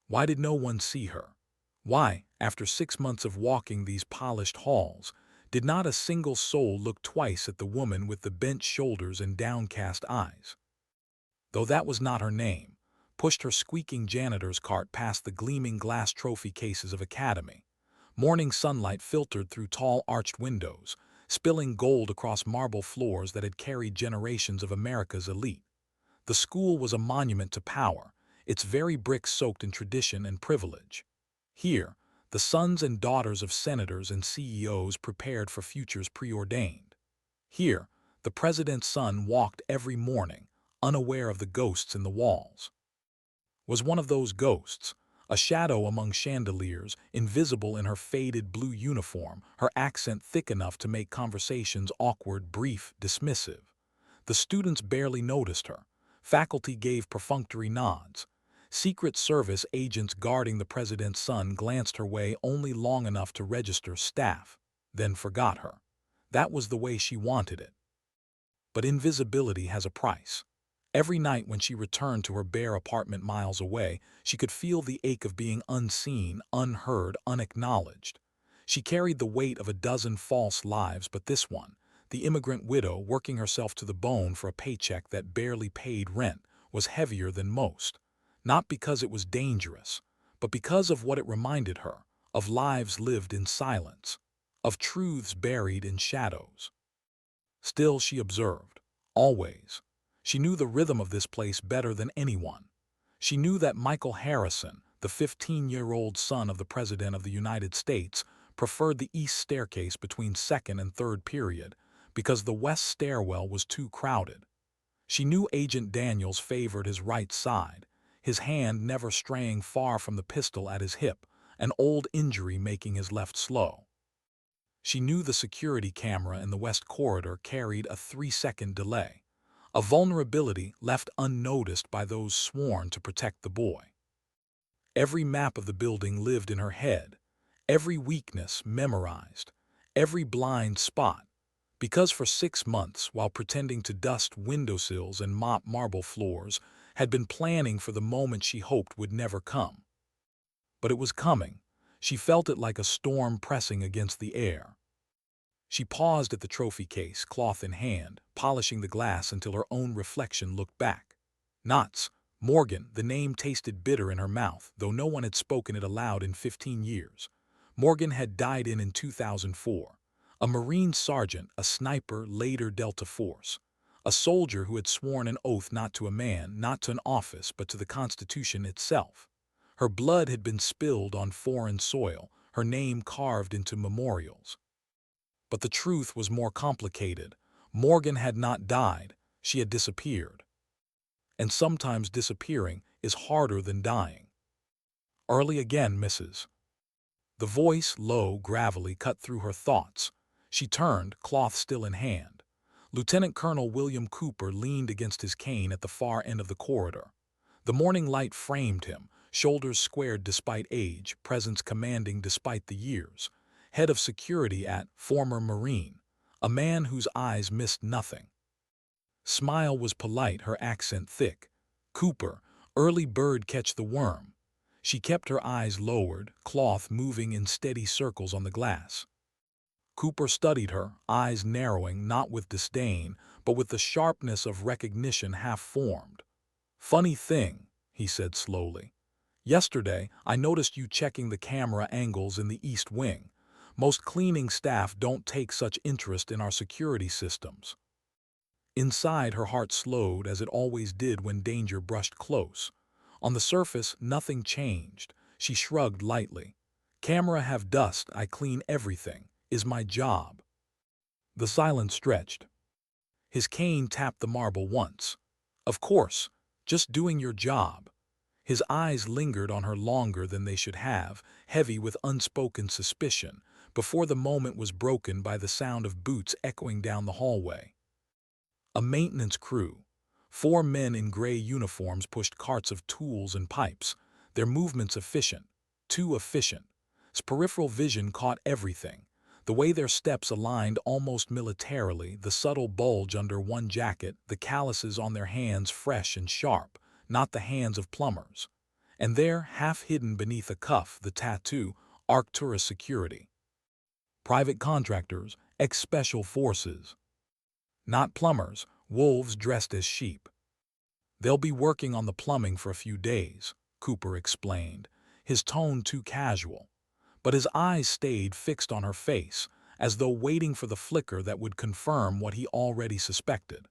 Why did no one see her? Why, after 6 months of walking these polished halls, did not a single soul look twice at the woman with the bent shoulders and downcast eyes? Though that was not her name, pushed her squeaking janitor's cart past the gleaming glass trophy cases of Academy. Morning sunlight filtered through tall arched windows, spilling gold across marble floors that had carried generations of America's elite. The school was a monument to power, its very bricks soaked in tradition and privilege. Here, the sons and daughters of senators and CEOs prepared for futures preordained. Here, the president's son walked every morning, unaware of the ghosts in the walls. Was one of those ghosts, a shadow among chandeliers, invisible in her faded blue uniform, her accent thick enough to make conversations awkward, brief, dismissive. The students barely noticed her. Faculty gave perfunctory nods. Secret Service agents guarding the president's son glanced her way only long enough to register staff, then forgot her. That was the way she wanted it. But invisibility has a price. Every night when she returned to her bare apartment miles away, she could feel the ache of being unseen, unheard, unacknowledged. She carried the weight of a dozen false lives, but this one, the immigrant widow working herself to the bone for a paycheck that barely paid rent, was heavier than most. Not because it was dangerous, but because of what it reminded her, of lives lived in silence, of truths buried in shadows. Still she observed, always. She knew the rhythm of this place better than anyone. She knew that Michael Harrison, the 15-year-old son of the President of the United States, preferred the east staircase between second and third period because the west stairwell was too crowded. She knew Agent Daniels favored his right side, his hand never straying far from the pistol at his hip, an old injury making his left slow. She knew the security camera in the west corridor carried a 3-second delay, a vulnerability left unnoticed by those sworn to protect the boy. Every map of the building lived in her head, every weakness memorized, every blind spot, because for 6 months, while pretending to dust windowsills and mop marble floors, had been planning for the moment she hoped would never come. But it was coming. She felt it like a storm pressing against the air. She paused at the trophy case, cloth in hand, polishing the glass until her own reflection looked back. Knots. Morgan, the name tasted bitter in her mouth, though no one had spoken it aloud in 15 years. Morgan had died in 2004. A Marine sergeant, a sniper, later Delta Force. A soldier who had sworn an oath not to a man, not to an office, but to the Constitution itself. Her blood had been spilled on foreign soil, her name carved into memorials. But the truth was more complicated. Morgan had not died, she had disappeared. And sometimes disappearing is harder than dying. Early again, Mrs. The voice, low, gravelly, cut through her thoughts. She turned, cloth still in hand. Lieutenant Colonel William Cooper leaned against his cane at the far end of the corridor. The morning light framed him, shoulders squared despite age, presence commanding despite the years. Head of security at former Marine, a man whose eyes missed nothing. Smile was polite, her accent thick. Cooper, early bird catch the worm. She kept her eyes lowered, cloth moving in steady circles on the glass. Cooper studied her, eyes narrowing not with disdain, but with the sharpness of recognition half-formed. "Funny thing," he said slowly. "Yesterday, I noticed you checking the camera angles in the East Wing. Most cleaning staff don't take such interest in our security systems." Inside, her heart slowed, as it always did when danger brushed close. On the surface, nothing changed. She shrugged lightly. "Camera have dust, I clean everything. Is my job." The silence stretched. His cane tapped the marble once. "Of course, just doing your job." His eyes lingered on her longer than they should have, heavy with unspoken suspicion, before the moment was broken by the sound of boots echoing down the hallway. A maintenance crew. 4 men in gray uniforms pushed carts of tools and pipes, their movements efficient, too efficient. His peripheral vision caught everything. The way their steps aligned almost militarily, the subtle bulge under one jacket, the calluses on their hands fresh and sharp, not the hands of plumbers. And there, half hidden beneath a cuff, the tattoo, Arcturus Security. Private contractors, ex-special forces. Not plumbers, wolves dressed as sheep. They'll be working on the plumbing for a few days, Cooper explained, his tone too casual. But his eyes stayed fixed on her face, as though waiting for the flicker that would confirm what he already suspected.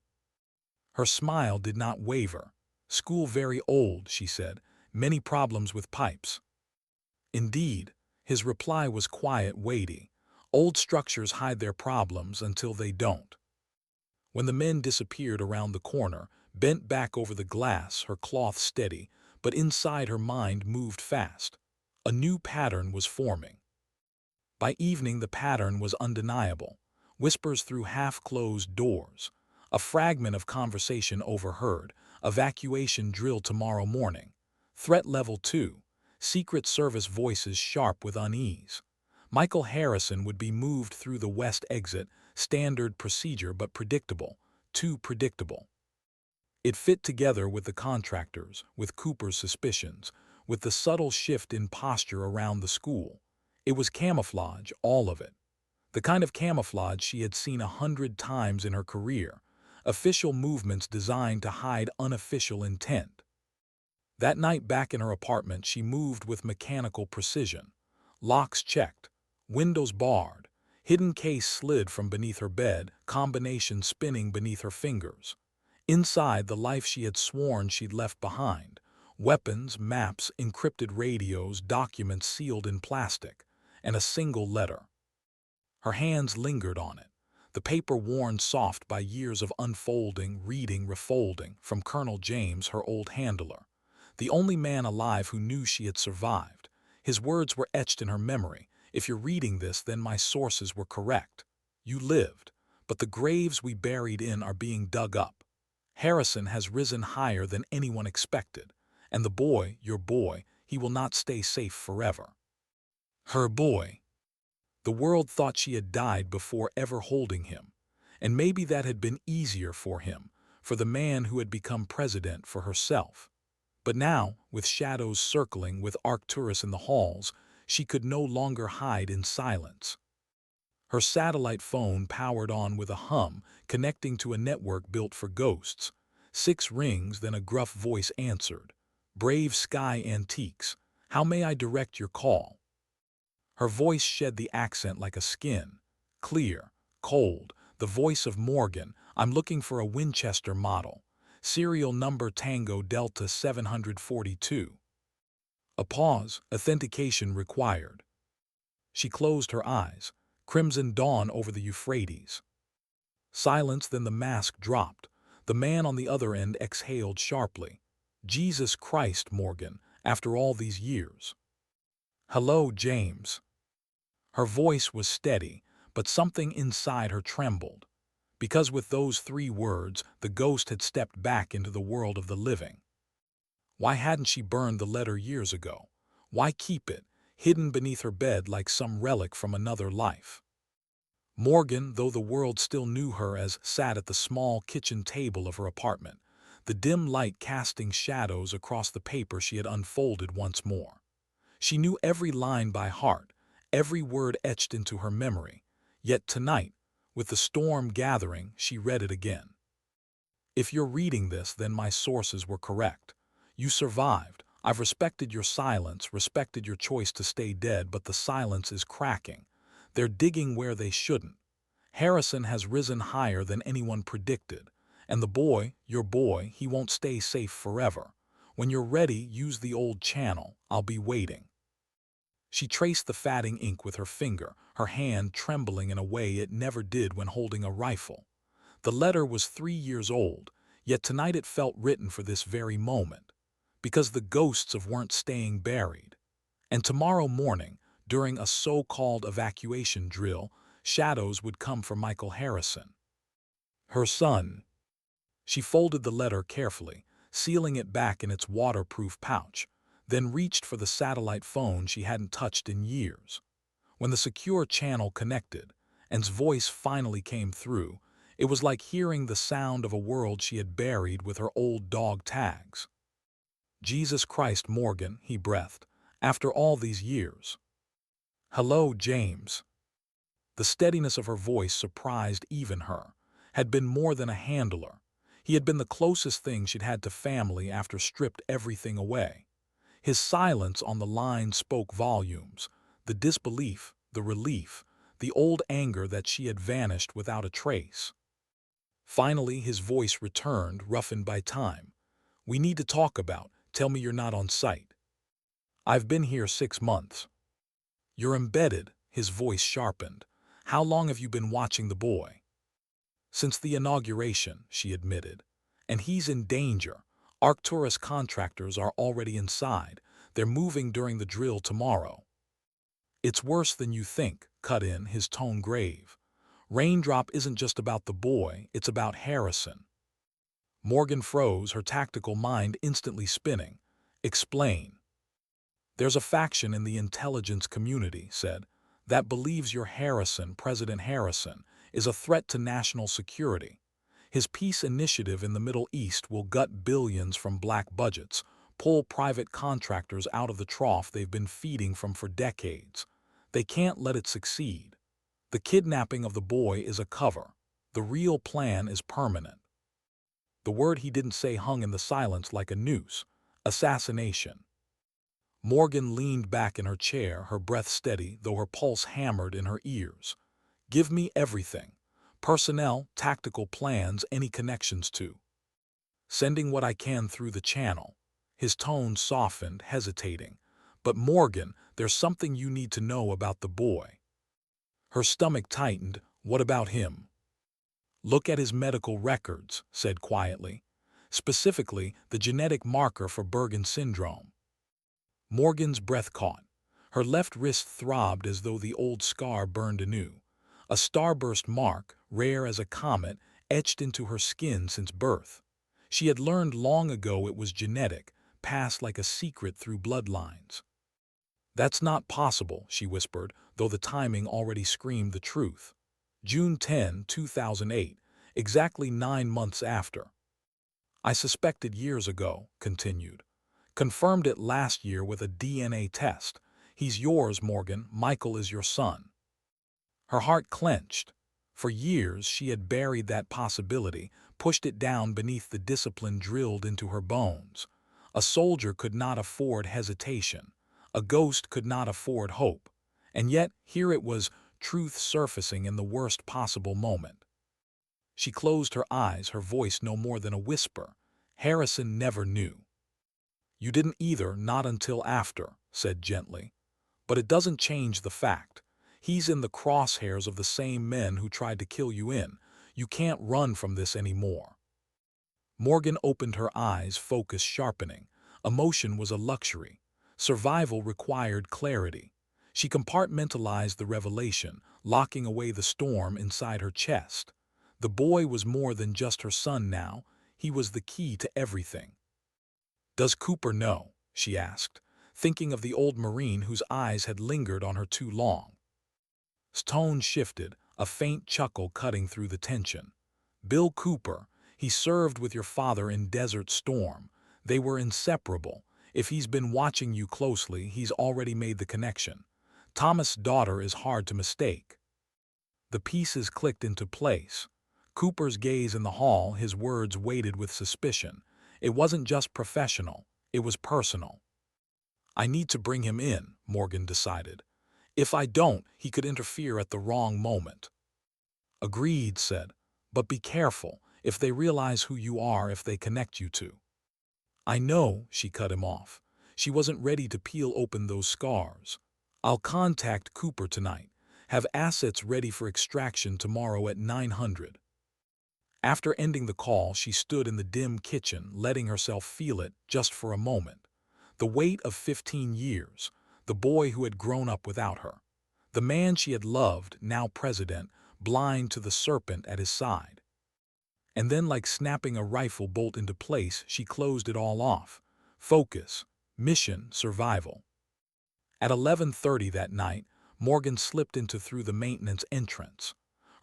Her smile did not waver. School very old, she said, many problems with pipes. Indeed, his reply was quiet, weighty. Old structures hide their problems until they don't. When the men disappeared around the corner, bent back over the glass, her cloth steady, but inside her mind moved fast. A new pattern was forming. By evening the pattern was undeniable. Whispers through half-closed doors. A fragment of conversation overheard. Evacuation drill tomorrow morning. Threat level 2. Secret Service voices sharp with unease. Michael Harrison would be moved through the west exit. Standard procedure but predictable. Too predictable. It fit together with the contractors, with Cooper's suspicions, with the subtle shift in posture around the school. It was camouflage, all of it. The kind of camouflage she had seen 100 times in her career. Official movements designed to hide unofficial intent. That night back in her apartment, she moved with mechanical precision. Locks checked, windows barred, hidden case slid from beneath her bed, combination spinning beneath her fingers. Inside, the life she had sworn she'd left behind. Weapons, maps, encrypted radios, documents sealed in plastic, and a single letter. Her hands lingered on it, the paper worn soft by years of unfolding, reading, refolding, from Colonel James, her old handler. The only man alive who knew she had survived. His words were etched in her memory. If you're reading this, then my sources were correct. You lived, but the graves we buried in are being dug up. Harrison has risen higher than anyone expected, and the boy, your boy, he will not stay safe forever. Her boy. The world thought she had died before ever holding him, and maybe that had been easier for him, for the man who had become president, for herself. But now, with shadows circling, with Arcturus in the halls, she could no longer hide in silence. Her satellite phone powered on with a hum, connecting to a network built for ghosts. 6 rings, then a gruff voice answered. Brave Sky Antiques, how may I direct your call? Her voice shed the accent like a skin. Clear, cold, the voice of Morgan. I'm looking for a Winchester model. Serial number Tango Delta 742. A pause, authentication required. She closed her eyes. Crimson dawn over the Euphrates. Silence, then the mask dropped. The man on the other end exhaled sharply. Jesus Christ, Morgan, after all these years. Hello, James. Her voice was steady, but something inside her trembled. Because with those 3 words, the ghost had stepped back into the world of the living. Why hadn't she burned the letter years ago? Why keep it, hidden beneath her bed like some relic from another life? Morgan, though the world still knew her as, sat at the small kitchen table of her apartment, the dim light casting shadows across the paper she had unfolded once more. She knew every line by heart, every word etched into her memory, yet tonight, with the storm gathering, she read it again. If you're reading this, then my sources were correct. You survived. I've respected your silence, respected your choice to stay dead, but the silence is cracking. They're digging where they shouldn't. Harrison has risen higher than anyone predicted. And the boy, your boy, he won't stay safe forever. When you're ready, use the old channel. I'll be waiting. She traced the fatting ink with her finger, her hand trembling in a way it never did when holding a rifle. The letter was 3 years old, yet tonight it felt written for this very moment. Because the ghosts of weren't staying buried. And tomorrow morning, during a so-called evacuation drill, shadows would come for Michael Harrison. Her son. She folded the letter carefully, sealing it back in its waterproof pouch, then reached for the satellite phone she hadn't touched in years. When the secure channel connected, and's voice finally came through, it was like hearing the sound of a world she had buried with her old dog tags. Jesus Christ, Morgan, he breathed. After all these years. Hello, James. The steadiness of her voice surprised even her. Had been more than a handler. He had been the closest thing she'd had to family after stripped everything away. His silence on the line spoke volumes. The disbelief, the relief, the old anger that she had vanished without a trace. Finally, his voice returned, roughened by time. We need to talk about. Tell me you're not on site. I've been here 6 months. You're embedded, his voice sharpened. How long have you been watching the boy? Since the inauguration, she admitted. And he's in danger. Arcturus contractors are already inside. They're moving during the drill tomorrow. It's worse than you think, cut in, his tone grave. Raindrop isn't just about the boy, it's about Harrison. Morgan froze, her tactical mind instantly spinning. Explain. There's a faction in the intelligence community, said, that believes your Harrison, President Harrison, is a threat to national security. His peace initiative in the Middle East will gut billions from black budgets, pull private contractors out of the trough they've been feeding from for decades. They can't let it succeed. The kidnapping of the boy is a cover. The real plan is permanent. The word he didn't say hung in the silence like a noose. Assassination. Morgan leaned back in her chair, her breath steady, though her pulse hammered in her ears. Give me everything. Personnel, tactical plans, any connections to. Sending what I can through the channel. His tone softened, hesitating. But Morgan, there's something you need to know about the boy. Her stomach tightened. What about him? Look at his medical records, said quietly. Specifically, the genetic marker for Bergen syndrome. Morgan's breath caught. Her left wrist throbbed as though the old scar burned anew. A starburst mark, rare as a comet, etched into her skin since birth. She had learned long ago it was genetic, passed like a secret through bloodlines. That's not possible, she whispered, though the timing already screamed the truth. June 10, 2008, exactly 9 months after. I suspected years ago, continued. Confirmed it last year with a DNA test. He's yours, Morgan. Michael is your son. Her heart clenched. For years she had buried that possibility, pushed it down beneath the discipline drilled into her bones. A soldier could not afford hesitation. A ghost could not afford hope. And yet, here it was, truth surfacing in the worst possible moment. She closed her eyes, her voice no more than a whisper. Harrison never knew. You didn't either, not until after, said gently. But it doesn't change the fact. He's in the crosshairs of the same men who tried to kill you in. You can't run from this anymore. Morgan opened her eyes, focus sharpening. Emotion was a luxury. Survival required clarity. She compartmentalized the revelation, locking away the storm inside her chest. The boy was more than just her son now. He was the key to everything. Does Cooper know? She asked, thinking of the old Marine whose eyes had lingered on her too long. His tone shifted, a faint chuckle cutting through the tension. Bill Cooper, he served with your father in Desert Storm. They were inseparable. If he's been watching you closely, he's already made the connection. Thomas' daughter is hard to mistake. The pieces clicked into place. Cooper's gaze in the hall, his words weighted with suspicion. It wasn't just professional, it was personal. I need to bring him in, Morgan decided. If I don't, he could interfere at the wrong moment. Agreed, said. But be careful, if they realize who you are, if they connect you to. I know, she cut him off. She wasn't ready to peel open those scars. I'll contact Cooper tonight. Have assets ready for extraction tomorrow at 900. After ending the call, she stood in the dim kitchen, letting herself feel it just for a moment. The weight of 15 years, the boy who had grown up without her. The man she had loved, now president, blind to the serpent at his side. And then, like snapping a rifle bolt into place, she closed it all off. Focus, mission, survival. At 11:30 that night, Morgan slipped into through the maintenance entrance.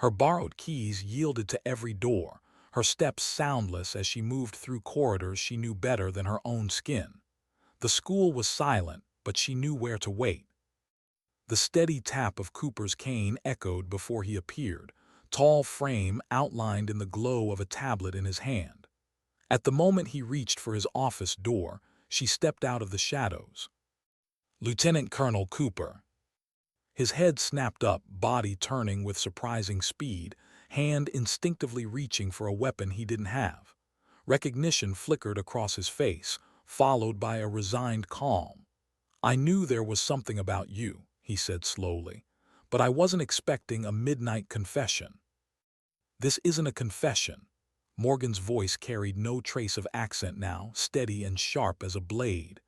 Her borrowed keys yielded to every door, her steps soundless as she moved through corridors she knew better than her own skin. The school was silent, but she knew where to wait. The steady tap of Cooper's cane echoed before he appeared, tall frame outlined in the glow of a tablet in his hand. At the moment he reached for his office door, she stepped out of the shadows. "Lieutenant Colonel Cooper." His head snapped up, body turning with surprising speed, hand instinctively reaching for a weapon he didn't have. Recognition flickered across his face, followed by a resigned calm. "I knew there was something about you," he said slowly, "but I wasn't expecting a midnight confession." "This isn't a confession." Morgan's voice carried no trace of accent now, steady and sharp as a blade.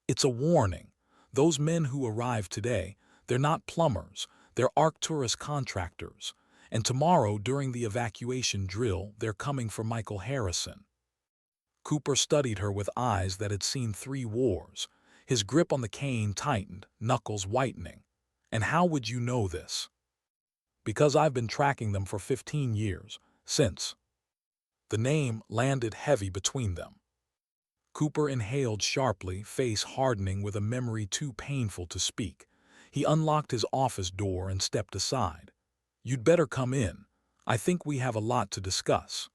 "It's a warning. Those men who arrived today, they're not plumbers, they're Arcturus contractors. And tomorrow, during the evacuation drill, they're coming for Michael Harrison." Cooper studied her with eyes that had seen 3 wars. His grip on the cane tightened, knuckles whitening. "And how would you know this?" "Because I've been tracking them for 15 years, since." The name landed heavy between them. Cooper inhaled sharply, face hardening with a memory too painful to speak. He unlocked his office door and stepped aside. "You'd better come in. I think we have a lot to discuss."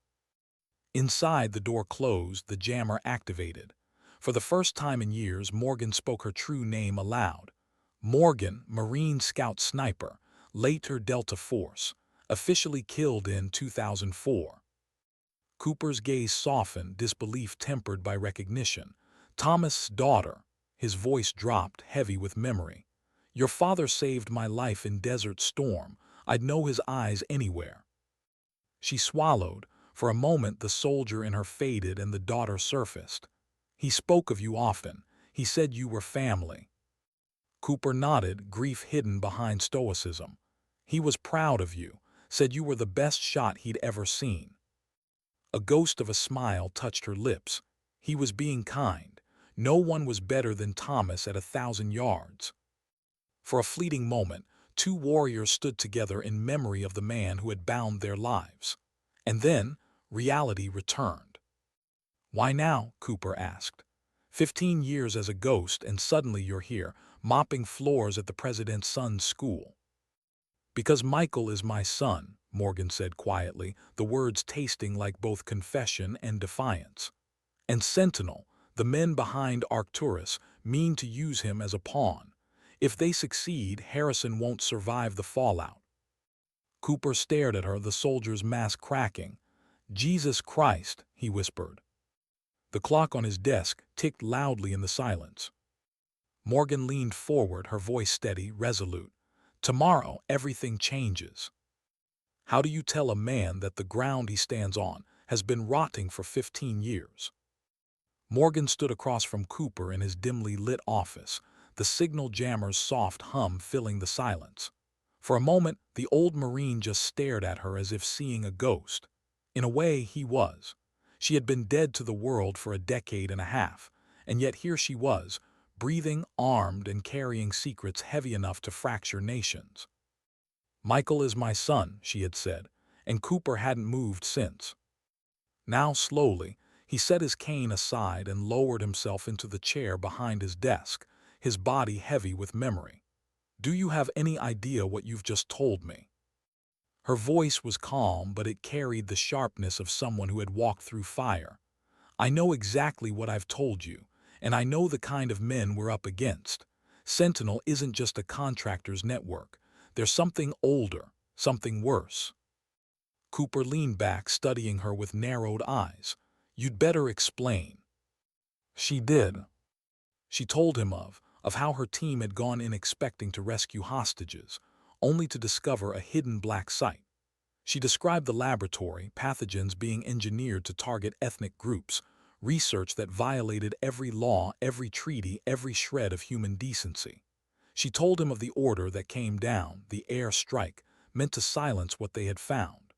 Inside, the door closed, the jammer activated. For the first time in years, Morgan spoke her true name aloud. Morgan, Marine Scout Sniper, later Delta Force, officially killed in 2004. Cooper's gaze softened, disbelief tempered by recognition. "Thomas' daughter." His voice dropped, heavy with memory. "Your father saved my life in Desert Storm. I'd know his eyes anywhere." She swallowed. For a moment the soldier in her faded and the daughter surfaced. "He spoke of you often. He said you were family." Cooper nodded, grief hidden behind stoicism. "He was proud of you, said you were the best shot he'd ever seen." A ghost of a smile touched her lips. He was being kind. No one was better than Thomas at 1,000 yards. For a fleeting moment, 2 warriors stood together in memory of the man who had bound their lives. And then, reality returned. "Why now?" Cooper asked. 15 years as a ghost, and suddenly you're here, mopping floors at the president's son's school." "Because Michael is my son," Morgan said quietly, the words tasting like both confession and defiance. "And Sentinel, the men behind Arcturus, mean to use him as a pawn. If they succeed, Harrison won't survive the fallout." Cooper stared at her, the soldier's mask cracking. "Jesus Christ," he whispered. The clock on his desk ticked loudly in the silence. Morgan leaned forward, her voice steady, resolute. "Tomorrow, everything changes." "How do you tell a man that the ground he stands on has been rotting for 15 years? Morgan stood across from Cooper in his dimly lit office, the signal jammer's soft hum filling the silence. For a moment, the old Marine just stared at her as if seeing a ghost. In a way, he was. She had been dead to the world for a decade and a half, and yet here she was, breathing, armed, and carrying secrets heavy enough to fracture nations. "Michael is my son," she had said, and Cooper hadn't moved since. Now, slowly, he set his cane aside and lowered himself into the chair behind his desk, his body heavy with memory. "Do you have any idea what you've just told me?" Her voice was calm, but it carried the sharpness of someone who had walked through fire. "I know exactly what I've told you, and I know the kind of men we're up against. Sentinel isn't just a contractor's network. There's something older, something worse." Cooper leaned back, studying her with narrowed eyes. "You'd better explain." She did. She told him of how her team had gone in expecting to rescue hostages, only to discover a hidden black site. She described the laboratory, pathogens being engineered to target ethnic groups, research that violated every law, every treaty, every shred of human decency. She told him of the order that came down, the air strike, meant to silence what they had found.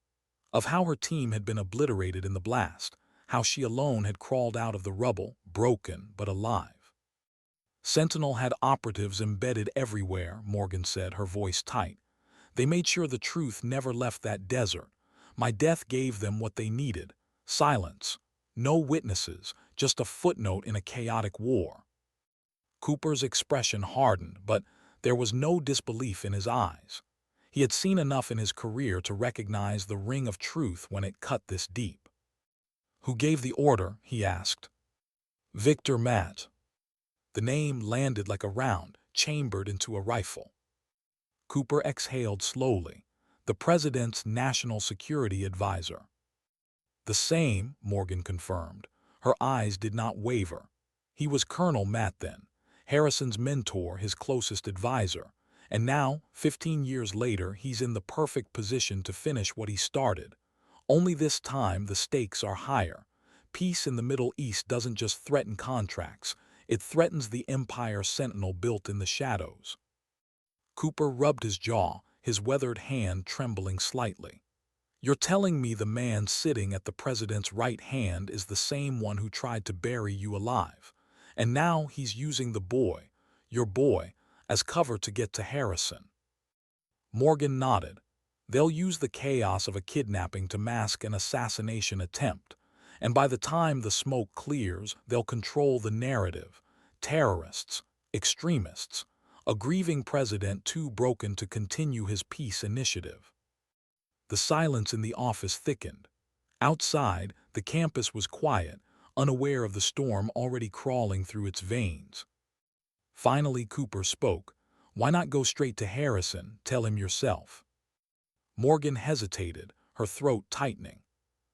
Of how her team had been obliterated in the blast, how she alone had crawled out of the rubble, broken but alive. Sentinel had operatives embedded everywhere, Morgan said, her voice tight. They made sure the truth never left that desert. My death gave them what they needed. Silence. No witnesses, just a footnote in a chaotic war. Cooper's expression hardened, but there was no disbelief in his eyes. He had seen enough in his career to recognize the ring of truth when it cut this deep. "Who gave the order?" he asked. "Victor Matt." The name landed like a round, chambered into a rifle. Cooper exhaled slowly. "The President's National Security Advisor." "The same," Morgan confirmed. Her eyes did not waver. "He was Colonel Matt then, Harrison's mentor, his closest advisor. And now, 15 years later, he's in the perfect position to finish what he started. Only this time the stakes are higher. Peace in the Middle East doesn't just threaten contracts, it threatens the empire Sentinel built in the shadows." Cooper rubbed his jaw, his weathered hand trembling slightly. "You're telling me the man sitting at the president's right hand is the same one who tried to bury you alive, and now he's using the boy, your boy, as cover to get to Harrison?" Morgan nodded. "They'll use the chaos of a kidnapping to mask an assassination attempt, and by the time the smoke clears, they'll control the narrative. Terrorists, extremists, a grieving president too broken to continue his peace initiative." The silence in the office thickened. Outside, the campus was quiet, unaware of the storm already crawling through its veins. Finally, Cooper spoke. "Why not go straight to Harrison? Tell him yourself." Morgan hesitated, her throat tightening.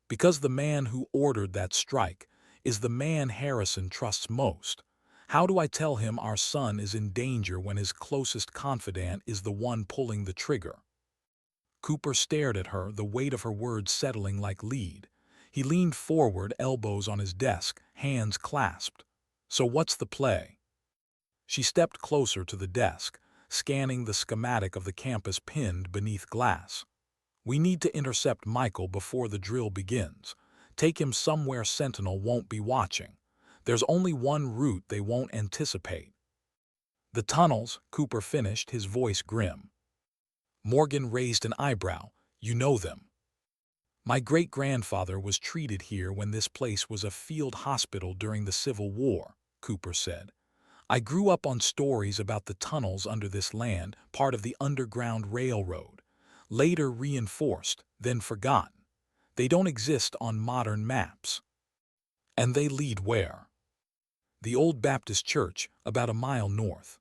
"Because the man who ordered that strike is the man Harrison trusts most. How do I tell him our son is in danger when his closest confidant is the one pulling the trigger?" Cooper stared at her, the weight of her words settling like lead. He leaned forward, elbows on his desk, hands clasped. "So what's the play?" She stepped closer to the desk, scanning the schematic of the campus pinned beneath glass. "We need to intercept Michael before the drill begins. Take him somewhere Sentinel won't be watching. There's only one route they won't anticipate." "The tunnels," Cooper finished, his voice grim. Morgan raised an eyebrow. "You know them?" "My great-grandfather was treated here when this place was a field hospital during the Civil War," Cooper said. "I grew up on stories about the tunnels under this land, part of the Underground Railroad. Later reinforced, then forgotten. They don't exist on modern maps." "And they lead where?" "The old Baptist church, about a mile north."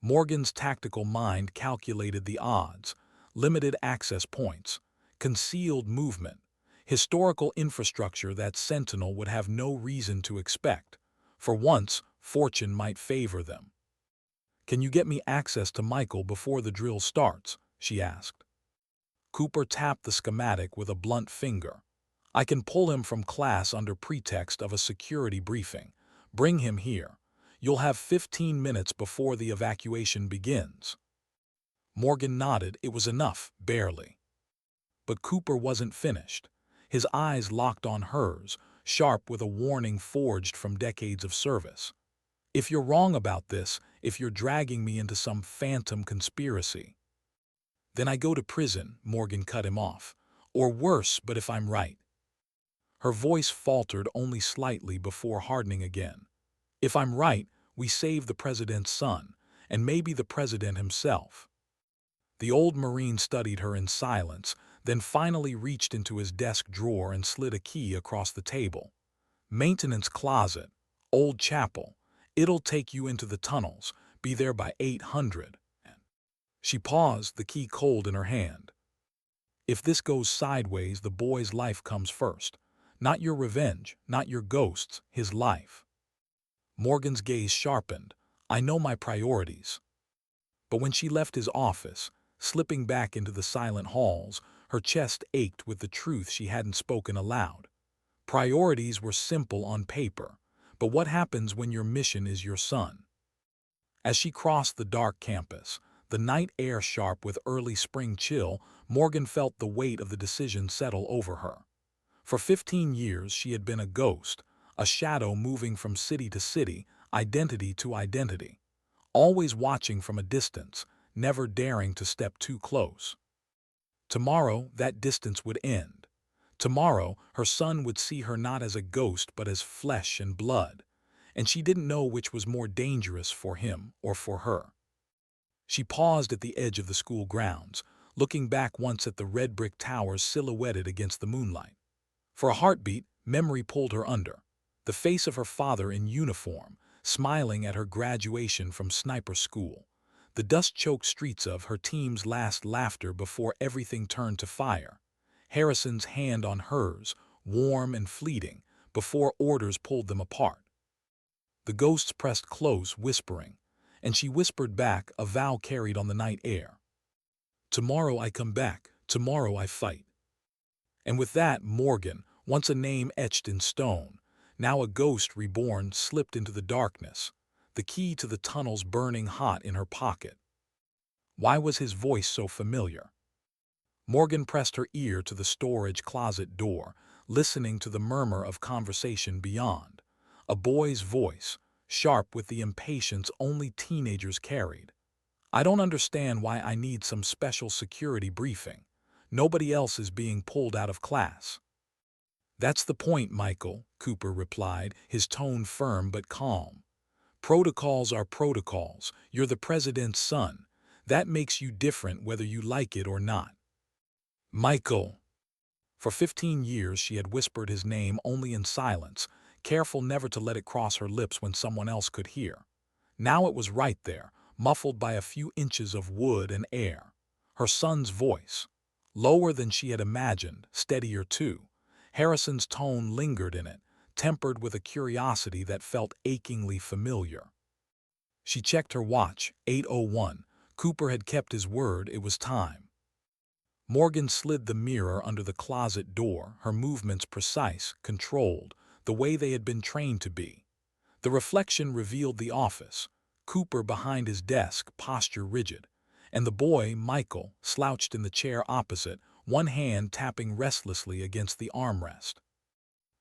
Morgan's tactical mind calculated the odds: limited access points, concealed movement, historical infrastructure that Sentinel would have no reason to expect. For once, fortune might favor them. "Can you get me access to Michael before the drill starts?" she asked. Cooper tapped the schematic with a blunt finger. "I can pull him from class under pretext of a security briefing. Bring him here. You'll have 15 minutes before the evacuation begins." Morgan nodded. It was enough, barely. But Cooper wasn't finished. His eyes locked on hers, sharp with a warning forged from decades of service. "If you're wrong about this, if you're dragging me into some phantom conspiracy—" "Then I go to prison," Morgan cut him off. "Or worse, but if I'm right." Her voice faltered only slightly before hardening again. "If I'm right, we save the president's son, and maybe the president himself." The old Marine studied her in silence, then finally reached into his desk drawer and slid a key across the table. "Maintenance closet, old chapel. It'll take you into the tunnels. Be there by 800. She paused, the key cold in her hand. "If this goes sideways, the boy's life comes first. Not your revenge, not your ghosts, his life." Morgan's gaze sharpened. "I know my priorities." But when she left his office, slipping back into the silent halls, her chest ached with the truth she hadn't spoken aloud. Priorities were simple on paper, but what happens when your mission is your son? As she crossed the dark campus, the night air sharp with early spring chill, Morgan felt the weight of the decision settle over her. For 15 years she had been a ghost, a shadow moving from city to city, identity to identity, always watching from a distance, never daring to step too close. Tomorrow, that distance would end. Tomorrow, her son would see her not as a ghost but as flesh and blood. and she didn't know which was more dangerous for him or for her. She paused at the edge of the school grounds, looking back once at the red brick towers silhouetted against the moonlight. For a heartbeat, memory pulled her under. The face of her father in uniform, smiling at her graduation from sniper school. The dust-choked streets of her team's last laughter before everything turned to fire. Harrison's hand on hers, warm and fleeting, before orders pulled them apart. The ghosts pressed close, whispering, and she whispered back a vow carried on the night air. Tomorrow I come back, tomorrow I fight. And with that, Morgan, once a name etched in stone, now a ghost reborn, slipped into the darkness, the key to the tunnels burning hot in her pocket. Why was his voice so familiar? Morgan pressed her ear to the storage closet door, listening to the murmur of conversation beyond. A boy's voice, sharp with the impatience only teenagers carried. I don't understand why I need some special security briefing. Nobody else is being pulled out of class. That's the point, Michael, Cooper replied, his tone firm but calm. Protocols are protocols. You're the president's son. That makes you different whether you like it or not. Michael. For 15 years she had whispered his name only in silence, careful never to let it cross her lips when someone else could hear. Now it was right there, muffled by a few inches of wood and air. Her son's voice. Lower than she had imagined, steadier too. Harrison's tone lingered in it, tempered with a curiosity that felt achingly familiar. She checked her watch, 8:01. Cooper had kept his word, it was time. Morgan slid the mirror under the closet door, her movements precise, controlled, the way they had been trained to be. The reflection revealed the office, Cooper behind his desk, posture rigid, and the boy, Michael, slouched in the chair opposite, one hand tapping restlessly against the armrest.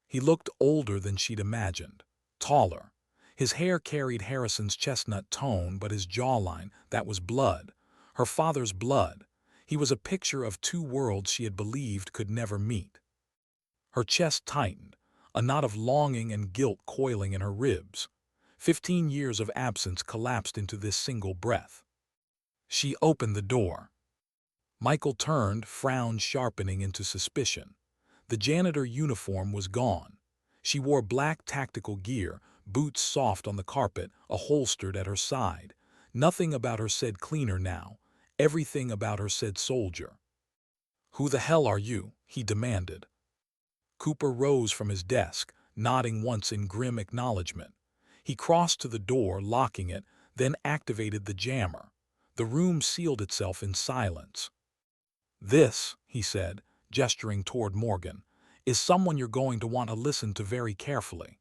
He looked older than she'd imagined, taller. His hair carried Harrison's chestnut tone, but his jawline, that was blood, her father's blood. He was a picture of two worlds she had believed could never meet. Her chest tightened, a knot of longing and guilt coiling in her ribs. 15 years of absence collapsed into this single breath. She opened the door. Michael turned, frown sharpening into suspicion. The janitor uniform was gone. She wore black tactical gear, boots soft on the carpet, a holstered at her side. Nothing about her said cleaner now. Everything about her said soldier. "Who the hell are you?" he demanded. Cooper rose from his desk, nodding once in grim acknowledgement. He crossed to the door, locking it, then activated the jammer. The room sealed itself in silence. "This," he said, gesturing toward Morgan, "is someone you're going to want to listen to very carefully."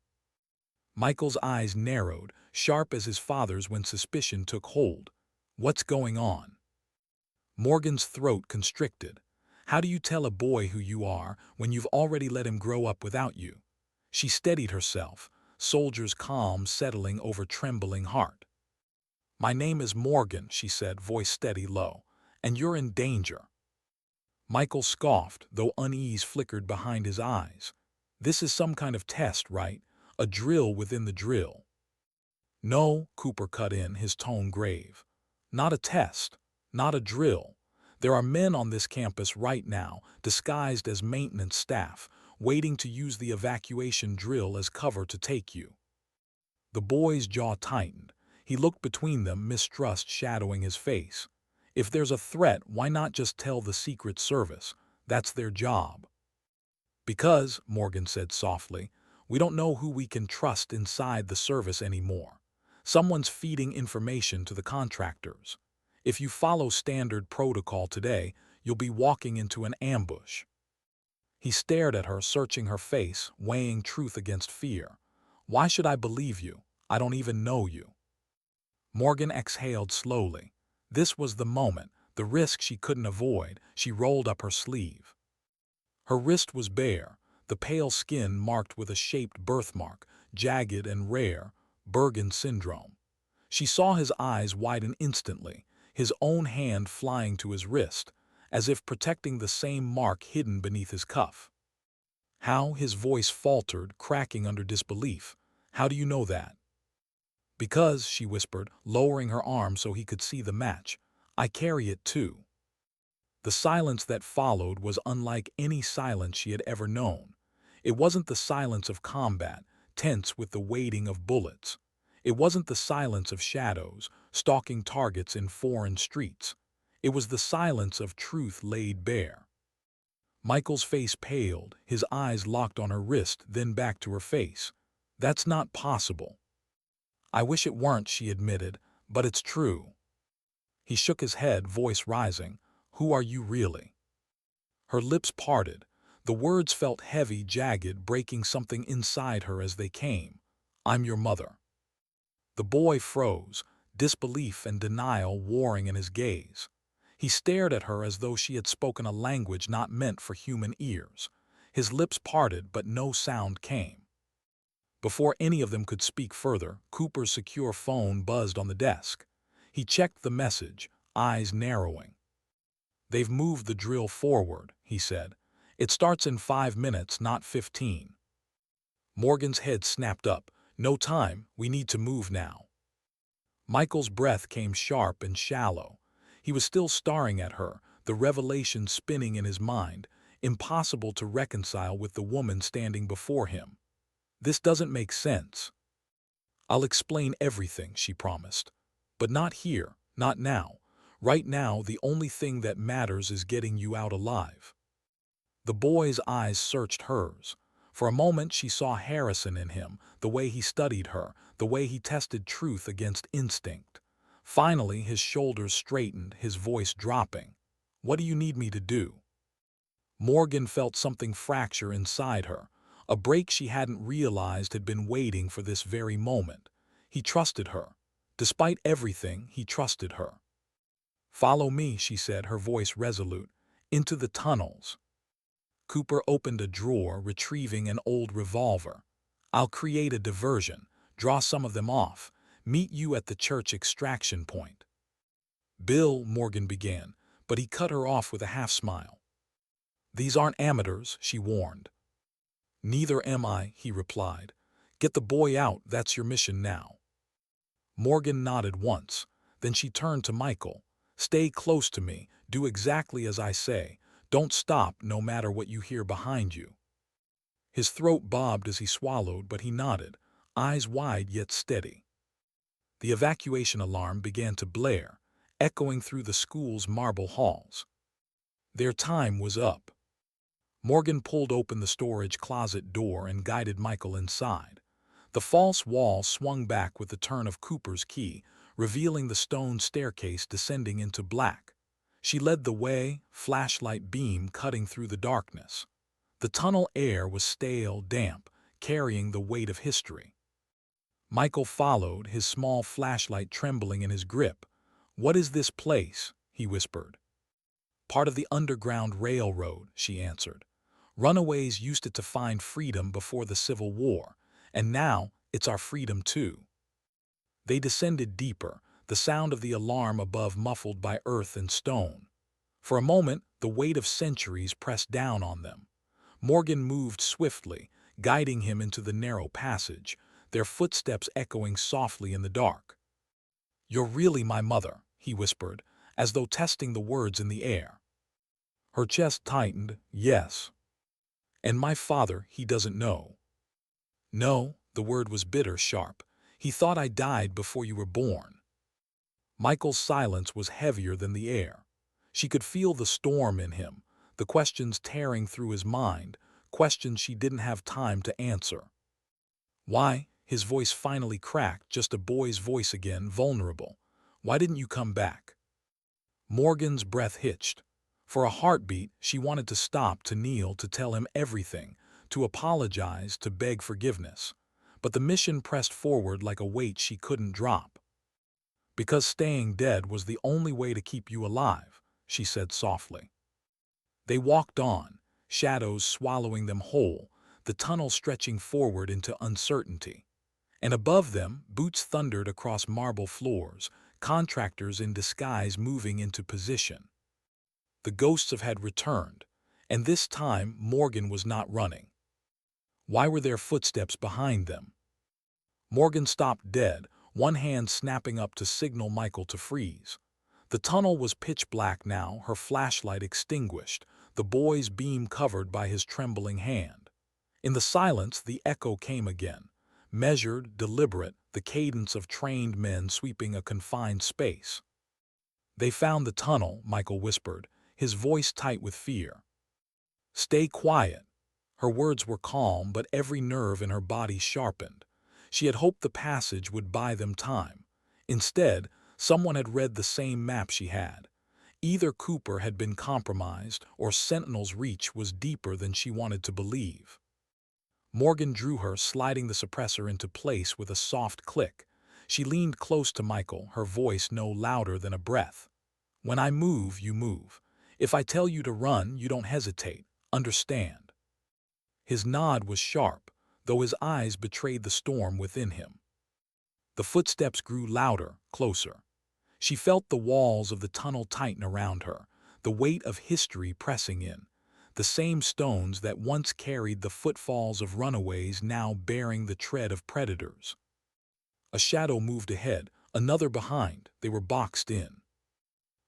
Michael's eyes narrowed, sharp as his father's when suspicion took hold. "What's going on?" Morgan's throat constricted. How do you tell a boy who you are when you've already let him grow up without you? She steadied herself, soldier's calm settling over trembling heart. "My name is Morgan," she said, voice steady, low, "and you're in danger." Michael scoffed, though unease flickered behind his eyes. "This is some kind of test, right? A drill within the drill." "No," Cooper cut in, his tone grave. "Not a test. Not a drill. There are men on this campus right now, disguised as maintenance staff, waiting to use the evacuation drill as cover to take you." The boy's jaw tightened. He looked between them, mistrust shadowing his face. If there's a threat, why not just tell the Secret Service? That's their job. "Because," Morgan said softly, "we don't know who we can trust inside the service anymore. Someone's feeding information to the contractors. If you follow standard protocol today, you'll be walking into an ambush." He stared at her, searching her face, weighing truth against fear. "Why should I believe you? I don't even know you." Morgan exhaled slowly. This was the moment, the risk she couldn't avoid. She rolled up her sleeve. Her wrist was bare, the pale skin marked with a shaped birthmark, jagged and rare, Bergen syndrome. She saw his eyes widen instantly, his own hand flying to his wrist, as if protecting the same mark hidden beneath his cuff. "How?" His voice faltered, cracking under disbelief. "How do you know that?" Because, she whispered, lowering her arm so he could see the match, I carry it too. The silence that followed was unlike any silence she had ever known. It wasn't the silence of combat, tense with the waiting of bullets. It wasn't the silence of shadows, stalking targets in foreign streets. It was the silence of truth laid bare. Michael's face paled, his eyes locked on her wrist, then back to her face. That's not possible. I wish it weren't, she admitted, but it's true. He shook his head, voice rising. Who are you really? Her lips parted. The words felt heavy, jagged, breaking something inside her as they came. I'm your mother. The boy froze, disbelief and denial warring in his gaze. He stared at her as though she had spoken a language not meant for human ears. His lips parted, but no sound came. Before any of them could speak further, Cooper's secure phone buzzed on the desk. He checked the message, eyes narrowing. They've moved the drill forward, he said. It starts in 5 minutes, not 15. Morgan's head snapped up. No time, we need to move now. Michael's breath came sharp and shallow. He was still staring at her, the revelation spinning in his mind, impossible to reconcile with the woman standing before him. This doesn't make sense. I'll explain everything, she promised. But not here, not now. Right now, the only thing that matters is getting you out alive. The boy's eyes searched hers. For a moment she saw Harrison in him, the way he studied her, the way he tested truth against instinct. Finally, his shoulders straightened, his voice dropping. What do you need me to do? Morgan felt something fracture inside her, a break she hadn't realized had been waiting for this very moment. He trusted her. Despite everything, he trusted her. Follow me, she said, her voice resolute. Into the tunnels. Cooper opened a drawer, retrieving an old revolver. I'll create a diversion, draw some of them off, meet you at the church extraction point. Bill, Morgan began, but he cut her off with a half-smile. These aren't amateurs, she warned. Neither am I, he replied. Get the boy out, that's your mission now. Morgan nodded once, then she turned to Michael. Stay close to me, do exactly as I say. Don't stop no matter what you hear behind you. His throat bobbed as he swallowed, but he nodded, eyes wide yet steady. The evacuation alarm began to blare, echoing through the school's marble halls. Their time was up. Morgan pulled open the storage closet door and guided Michael inside. The false wall swung back with the turn of Cooper's key, revealing the stone staircase descending into black. She led the way, flashlight beam cutting through the darkness. The tunnel air was stale, damp, carrying the weight of history. Michael followed, his small flashlight trembling in his grip. What is this place? He whispered. Part of the Underground Railroad, she answered. Runaways used it to find freedom before the Civil War, and now it's our freedom too. They descended deeper, the sound of the alarm above muffled by earth and stone. For a moment, the weight of centuries pressed down on them. Morgan moved swiftly, guiding him into the narrow passage, their footsteps echoing softly in the dark. You're really my mother, he whispered, as though testing the words in the air. Her chest tightened. Yes. And my father, he doesn't know. No, the word was bitter, sharp. He thought I died before you were born. Michael's silence was heavier than the air. She could feel the storm in him, the questions tearing through his mind, questions she didn't have time to answer. Why? His voice finally cracked, just a boy's voice again, vulnerable. Why didn't you come back? Morgan's breath hitched. For a heartbeat, she wanted to stop, to kneel, to tell him everything, to apologize, to beg forgiveness. But the mission pressed forward like a weight she couldn't drop. Because staying dead was the only way to keep you alive, she said softly. They walked on, shadows swallowing them whole, the tunnel stretching forward into uncertainty. And above them, boots thundered across marble floors, contractors in disguise moving into position. The ghosts had returned, and this time Morgan was not running. Why were there footsteps behind them? Morgan stopped dead, one hand snapping up to signal Michael to freeze. The tunnel was pitch black now, her flashlight extinguished, the boy's beam covered by his trembling hand. In the silence, the echo came again. Measured, deliberate, the cadence of trained men sweeping a confined space. "They found the tunnel," Michael whispered, his voice tight with fear. "Stay quiet." Her words were calm, but every nerve in her body sharpened. She had hoped the passage would buy them time. Instead, someone had read the same map she had. Either Cooper had been compromised, or Sentinel's reach was deeper than she wanted to believe. Morgan drew her, sliding the suppressor into place with a soft click. She leaned close to Michael, her voice no louder than a breath. "When I move, you move. If I tell you to run, you don't hesitate. Understand?" His nod was sharp, though his eyes betrayed the storm within him. The footsteps grew louder, closer. She felt the walls of the tunnel tighten around her, the weight of history pressing in. The same stones that once carried the footfalls of runaways now bearing the tread of predators. A shadow moved ahead, another behind. They were boxed in.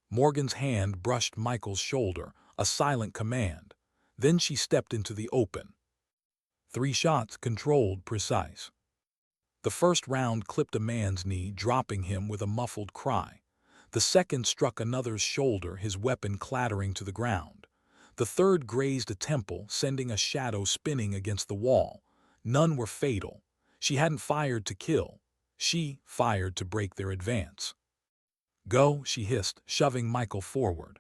Morgan's hand brushed Michael's shoulder, a silent command. Then she stepped into the open. 3 shots, controlled, precise. The first round clipped a man's knee, dropping him with a muffled cry. The second struck another's shoulder, his weapon clattering to the ground. The third grazed a temple, sending a shadow spinning against the wall. None were fatal. She hadn't fired to kill. She fired to break their advance. "Go," she hissed, shoving Michael forward.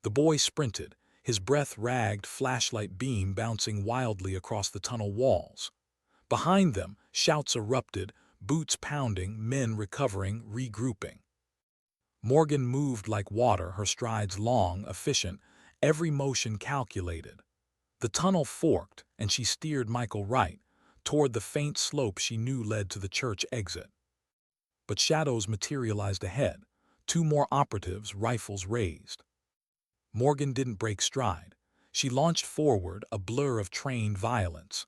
The boy sprinted, his breath ragged, flashlight beam bouncing wildly across the tunnel walls. Behind them, shouts erupted, boots pounding, men recovering, regrouping. Morgan moved like water, her strides long, efficient, every motion calculated. The tunnel forked, and she steered Michael right, toward the faint slope she knew led to the church exit. But shadows materialized ahead, 2 more operatives, rifles raised. Morgan didn't break stride. She launched forward, a blur of trained violence.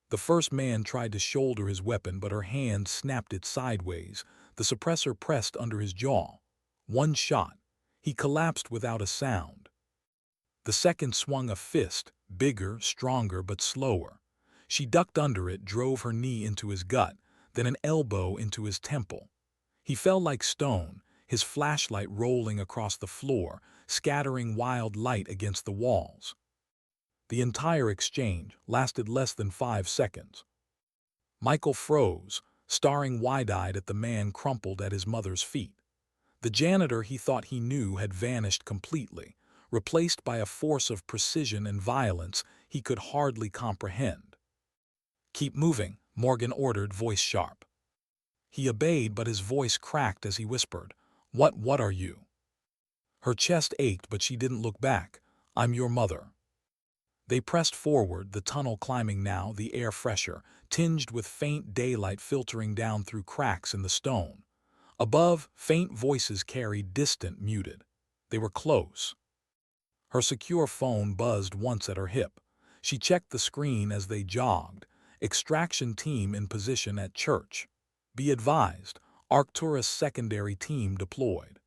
The first man tried to shoulder his weapon, but her hand snapped it sideways. The suppressor pressed under his jaw. 1 shot. He collapsed without a sound. The second swung a fist, bigger, stronger, but slower. She ducked under it, drove her knee into his gut, then an elbow into his temple. He fell like stone, his flashlight rolling across the floor, scattering wild light against the walls. The entire exchange lasted less than 5 seconds. Michael froze, staring wide-eyed at the man crumpled at his mother's feet. The janitor he thought he knew had vanished completely, replaced by a force of precision and violence he could hardly comprehend. "Keep moving," Morgan ordered, voice sharp. He obeyed, but his voice cracked as he whispered, What are you?" Her chest ached, but she didn't look back. "I'm your mother." They pressed forward, the tunnel climbing now, the air fresher, tinged with faint daylight filtering down through cracks in the stone. Above, faint voices carried, distant, muted. They were close. Her secure phone buzzed once at her hip. She checked the screen as they jogged. Extraction team in position at church. Be advised, Arcturus secondary team deployed.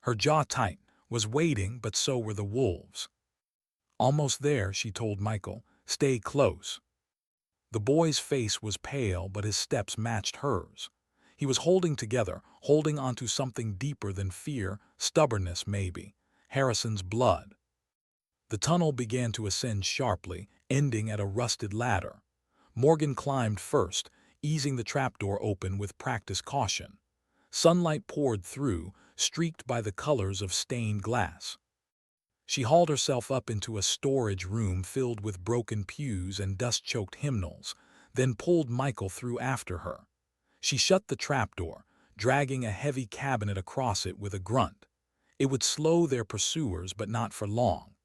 Her jaw tight, was waiting, but so were the wolves. "Almost there," she told Michael. "Stay close." The boy's face was pale, but his steps matched hers. He was holding together, holding onto something deeper than fear, stubbornness maybe, Harrison's blood. The tunnel began to ascend sharply, ending at a rusted ladder. Morgan climbed first, easing the trapdoor open with practiced caution. Sunlight poured through, streaked by the colors of stained glass. She hauled herself up into a storage room filled with broken pews and dust-choked hymnals, then pulled Michael through after her. She shut the trapdoor, dragging a heavy cabinet across it with a grunt. It would slow their pursuers, but not for long.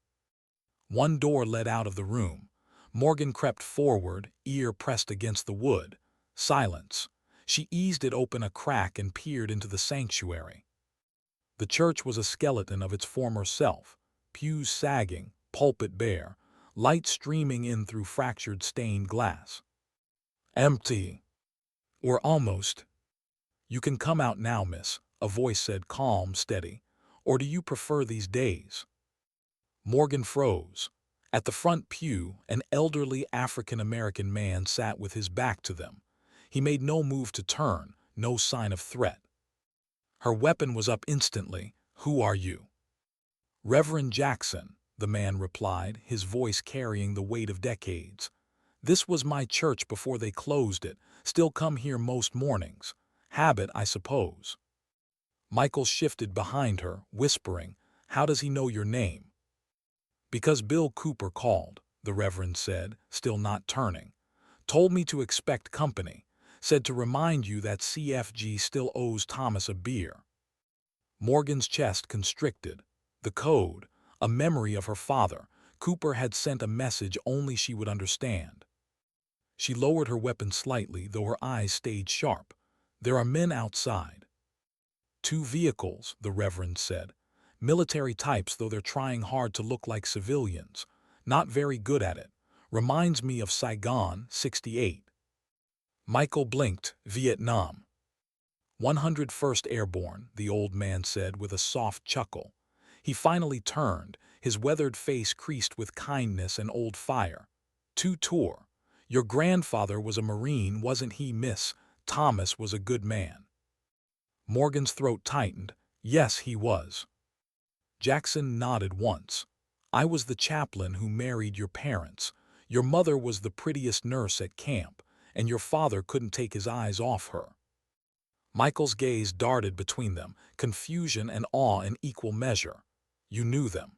One door led out of the room. Morgan crept forward, ear pressed against the wood. Silence. She eased it open a crack and peered into the sanctuary. The church was a skeleton of its former self, pews sagging, pulpit bare, light streaming in through fractured stained glass. Empty. Or almost "You can come out now, miss," a voice said, calm, steady. "Or do you prefer these days?" Morgan froze. At the front pew, an elderly African-American man sat with his back to them. He made no move to turn, no sign of threat. Her weapon was up instantly. "Who are you?" "Reverend Jackson," the man replied, his voice carrying the weight of decades. "This was my church before they closed it. Still come here most mornings. Habit, I suppose." Michael shifted behind her, whispering, "How does he know your name?" "Because Bill Cooper called," the Reverend said, still not turning. "Told me to expect company. Said to remind you that CFG still owes Thomas a beer." Morgan's chest constricted. The code, a memory of her father. Cooper had sent a message only she would understand. She lowered her weapon slightly, though her eyes stayed sharp. "There are men outside." "Two vehicles," the Reverend said. "Military types, though they're trying hard to look like civilians. Not very good at it. Reminds me of Saigon, '68. Michael blinked. "Vietnam." 101st Airborne, the old man said with a soft chuckle. He finally turned, his weathered face creased with kindness and old fire. "Two tour. Your grandfather was a Marine, wasn't he, miss? Thomas was a good man." Morgan's throat tightened. "Yes, he was." Jackson nodded once. "I was the chaplain who married your parents. Your mother was the prettiest nurse at camp, and your father couldn't take his eyes off her." Michael's gaze darted between them, confusion and awe in equal measure. "You knew them?"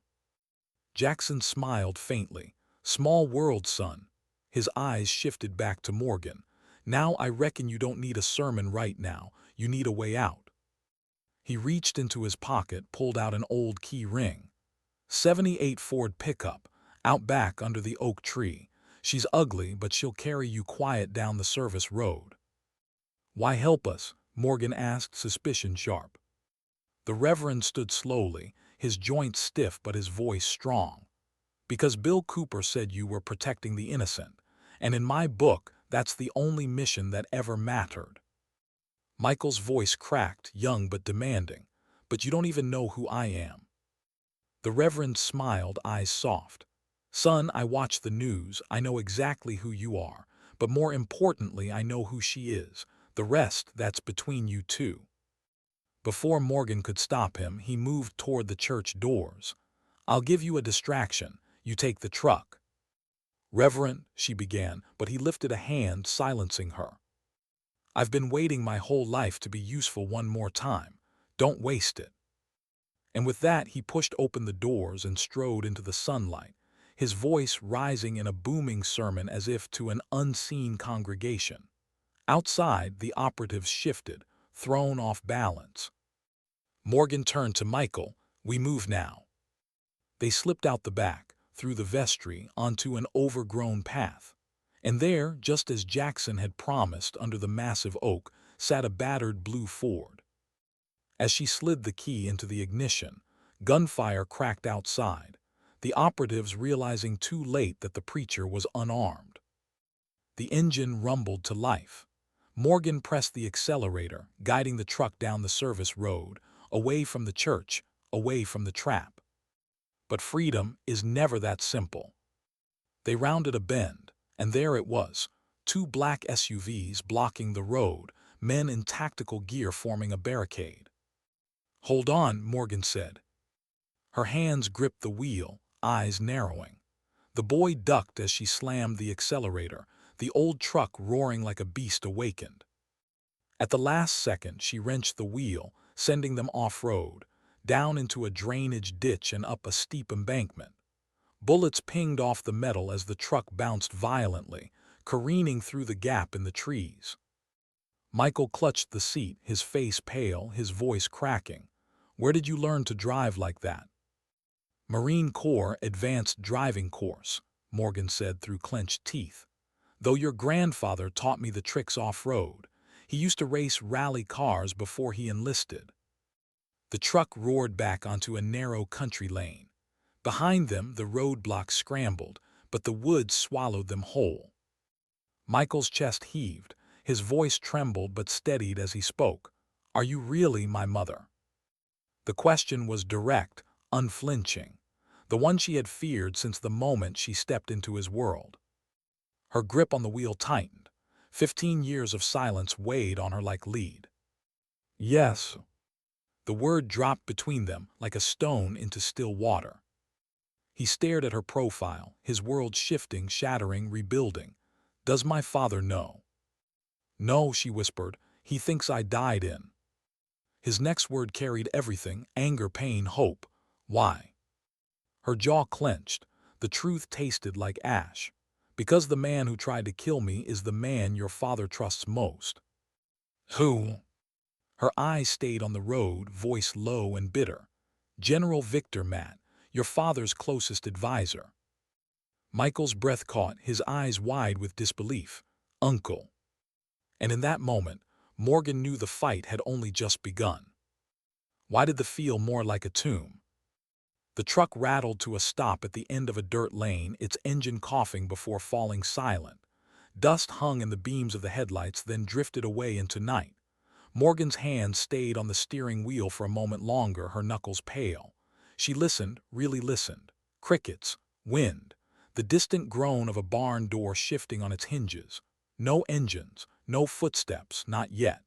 Jackson smiled faintly. "Small world, son." His eyes shifted back to Morgan. "Now I reckon you don't need a sermon right now. You need a way out." He reached into his pocket, pulled out an old key ring. "'78 Ford pickup, out back under the oak tree. She's ugly, but she'll carry you quiet down the service road." "Why help us?" Morgan asked, suspicion sharp. The Reverend stood slowly, his joints stiff but his voice strong. "Because Bill Cooper said you were protecting the innocent, and in my book, that's the only mission that ever mattered." Michael's voice cracked, young but demanding. "But you don't even know who I am." The Reverend smiled, eyes soft. "Son, I watch the news. I know exactly who you are. But more importantly, I know who she is. The rest, that's between you two." Before Morgan could stop him, he moved toward the church doors. "I'll give you a distraction. You take the truck." "Reverend," she began, but he lifted a hand, silencing her. "I've been waiting my whole life to be useful one more time. Don't waste it." And with that, he pushed open the doors and strode into the sunlight, his voice rising in a booming sermon as if to an unseen congregation. Outside, the operatives shifted, thrown off balance. Morgan turned to Michael. "We move now." They slipped out the back, through the vestry, onto an overgrown path. And there, just as Jackson had promised under the massive oak, sat a battered blue Ford. As she slid the key into the ignition, gunfire cracked outside, the operatives realizing too late that the preacher was unarmed. The engine rumbled to life. Morgan pressed the accelerator, guiding the truck down the service road, away from the church, away from the trap. But freedom is never that simple. They rounded a bend, and there it was, two black SUVs blocking the road, men in tactical gear forming a barricade. "Hold on," Morgan said. Her hands gripped the wheel, eyes narrowing. The boy ducked as she slammed the accelerator, the old truck roaring like a beast awakened. At the last second, she wrenched the wheel, sending them off-road, down into a drainage ditch and up a steep embankment. Bullets pinged off the metal as the truck bounced violently, careening through the gap in the trees. Michael clutched the seat, his face pale, his voice cracking. "Where did you learn to drive like that?" "Marine Corps Advanced Driving Course," Morgan said through clenched teeth. "Though your grandfather taught me the tricks off-road. He used to race rally cars before he enlisted." The truck roared back onto a narrow country lane. Behind them, the roadblocks scrambled, but the woods swallowed them whole. Michael's chest heaved, his voice trembled but steadied as he spoke. Are you really my mother? The question was direct, unflinching, the one she had feared since the moment she stepped into his world. Her grip on the wheel tightened. 15 years of silence weighed on her like lead. Yes. The word dropped between them like a stone into still water. He stared at her profile, his world shifting, shattering, rebuilding. Does my father know? No, she whispered. He thinks I died in. His next word carried everything, anger, pain, hope. Why? Her jaw clenched. The truth tasted like ash. Because the man who tried to kill me is the man your father trusts most. Who? Her eyes stayed on the road, voice low and bitter. General Victor Matt, your father's closest advisor. Michael's breath caught, his eyes wide with disbelief. Uncle. And in that moment, Morgan knew the fight had only just begun. Why did the feel more like a tomb? The truck rattled to a stop at the end of a dirt lane, its engine coughing before falling silent. Dust hung in the beams of the headlights, then drifted away into night. Morgan's hand stayed on the steering wheel for a moment longer, her knuckles pale. She listened, really listened. Crickets, wind, the distant groan of a barn door shifting on its hinges. No engines, no footsteps, not yet.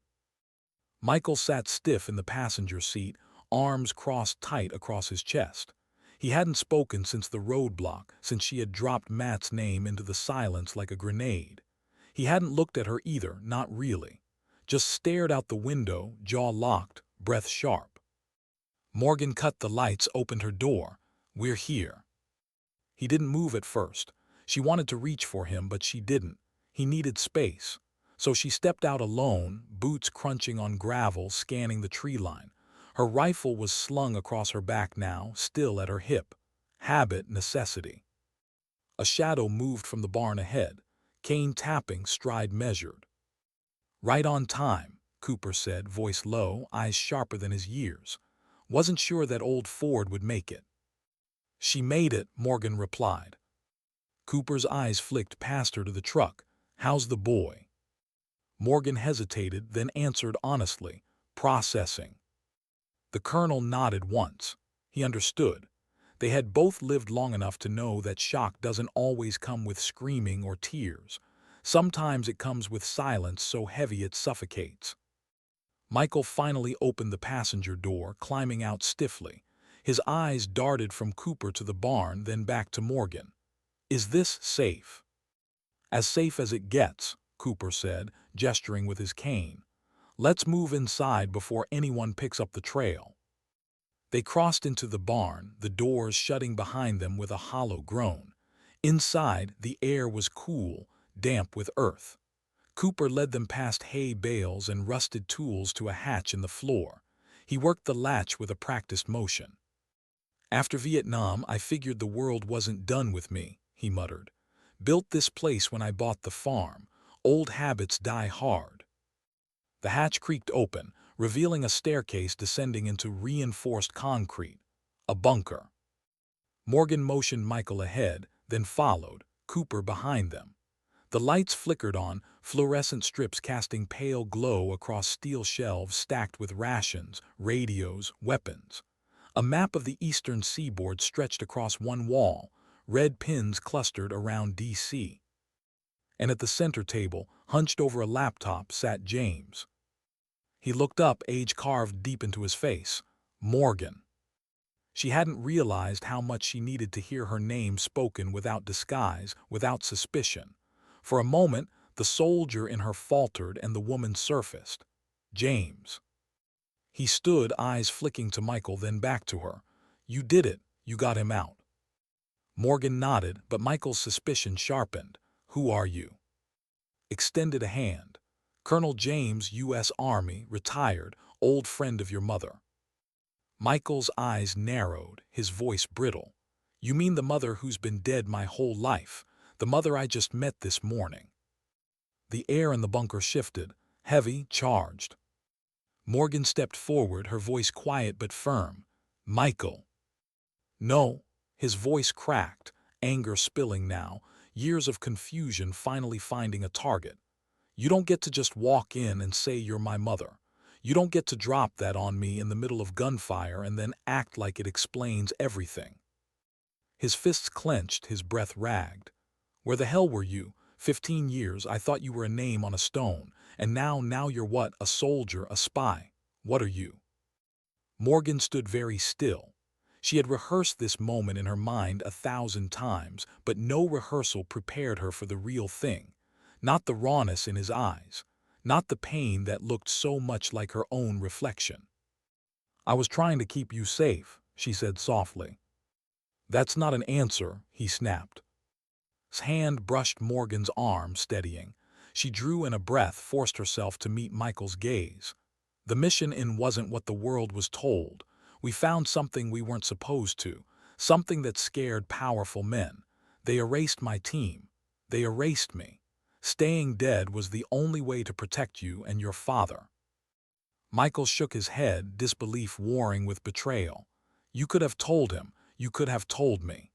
Michael sat stiff in the passenger seat, arms crossed tight across his chest. He hadn't spoken since the roadblock, since she had dropped Matt's name into the silence like a grenade. He hadn't looked at her either, not really. Just stared out the window, jaw locked, breath sharp. Morgan cut the lights, opened her door. We're here. He didn't move at first. She wanted to reach for him, but she didn't. He needed space. So she stepped out alone, boots crunching on gravel, scanning the tree line. Her rifle was slung across her back now, still at her hip. Habit, necessity. A shadow moved from the barn ahead, cane tapping, stride measured. Right on time, Cooper said, voice low, eyes sharper than his years. Wasn't sure that old Ford would make it. She made it, Morgan replied. Cooper's eyes flicked past her to the truck. How's the boy? Morgan hesitated, then answered honestly, processing. The colonel nodded once. He understood. They had both lived long enough to know that shock doesn't always come with screaming or tears. Sometimes it comes with silence so heavy it suffocates. Michael finally opened the passenger door, climbing out stiffly. His eyes darted from Cooper to the barn, then back to Morgan. Is this safe? As safe as it gets, Cooper said, gesturing with his cane. Let's move inside before anyone picks up the trail. They crossed into the barn, the doors shutting behind them with a hollow groan. Inside, the air was cool, damp with earth. Cooper led them past hay bales and rusted tools to a hatch in the floor. He worked the latch with a practiced motion. After Vietnam, I figured the world wasn't done with me, he muttered. Built this place when I bought the farm. Old habits die hard. The hatch creaked open, revealing a staircase descending into reinforced concrete. A bunker. Morgan motioned Michael ahead, then followed, Cooper behind them. The lights flickered on, fluorescent strips casting pale glow across steel shelves stacked with rations, radios, weapons. A map of the eastern seaboard stretched across one wall, red pins clustered around D.C. And at the center table, hunched over a laptop, sat James. He looked up, age carved deep into his face. Morgan. She hadn't realized how much she needed to hear her name spoken without disguise, without suspicion. For a moment, the soldier in her faltered and the woman surfaced. James. He stood, eyes flicking to Michael, then back to her. You did it. You got him out. Morgan nodded, but Michael's suspicion sharpened. Who are you? Extended a hand. Colonel James, U.S. Army, retired, old friend of your mother. Michael's eyes narrowed, his voice brittle. You mean the mother who's been dead my whole life, the mother I just met this morning? The air in the bunker shifted, heavy, charged. Morgan stepped forward, her voice quiet but firm. Michael. No. His voice cracked, anger spilling now, years of confusion finally finding a target. You don't get to just walk in and say you're my mother. You don't get to drop that on me in the middle of gunfire and then act like it explains everything." His fists clenched, his breath ragged. "Where the hell were you? 15 years, I thought you were a name on a stone. And now you're what? A soldier, a spy. What are you?" Morgan stood very still. She had rehearsed this moment in her mind 1,000 times, but no rehearsal prepared her for the real thing. Not the rawness in his eyes. Not the pain that looked so much like her own reflection. "I was trying to keep you safe," she said softly. "That's not an answer," he snapped. His hand brushed Morgan's arm, steadying. She drew in a breath, forced herself to meet Michael's gaze. "The mission in wasn't what the world was told. We found something we weren't supposed to, something that scared powerful men. They erased my team. They erased me. Staying dead was the only way to protect you and your father." Michael shook his head, disbelief warring with betrayal. "You could have told him. You could have told me."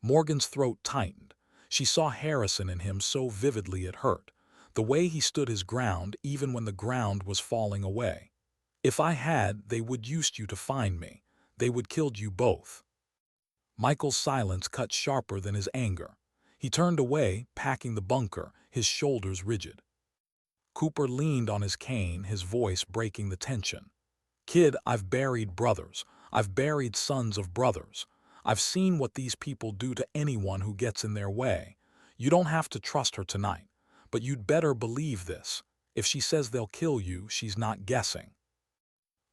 Morgan's throat tightened. She saw Harrison in him so vividly it hurt. The way he stood his ground even when the ground was falling away. "If I had, they would used you to find me. They would killed you both." Michael's silence cut sharper than his anger. He turned away, packing the bunker, his shoulders rigid. Cooper leaned on his cane, his voice breaking the tension. "Kid, I've buried brothers. I've buried sons of brothers. I've seen what these people do to anyone who gets in their way. You don't have to trust her tonight, but you'd better believe this. If she says they'll kill you, she's not guessing."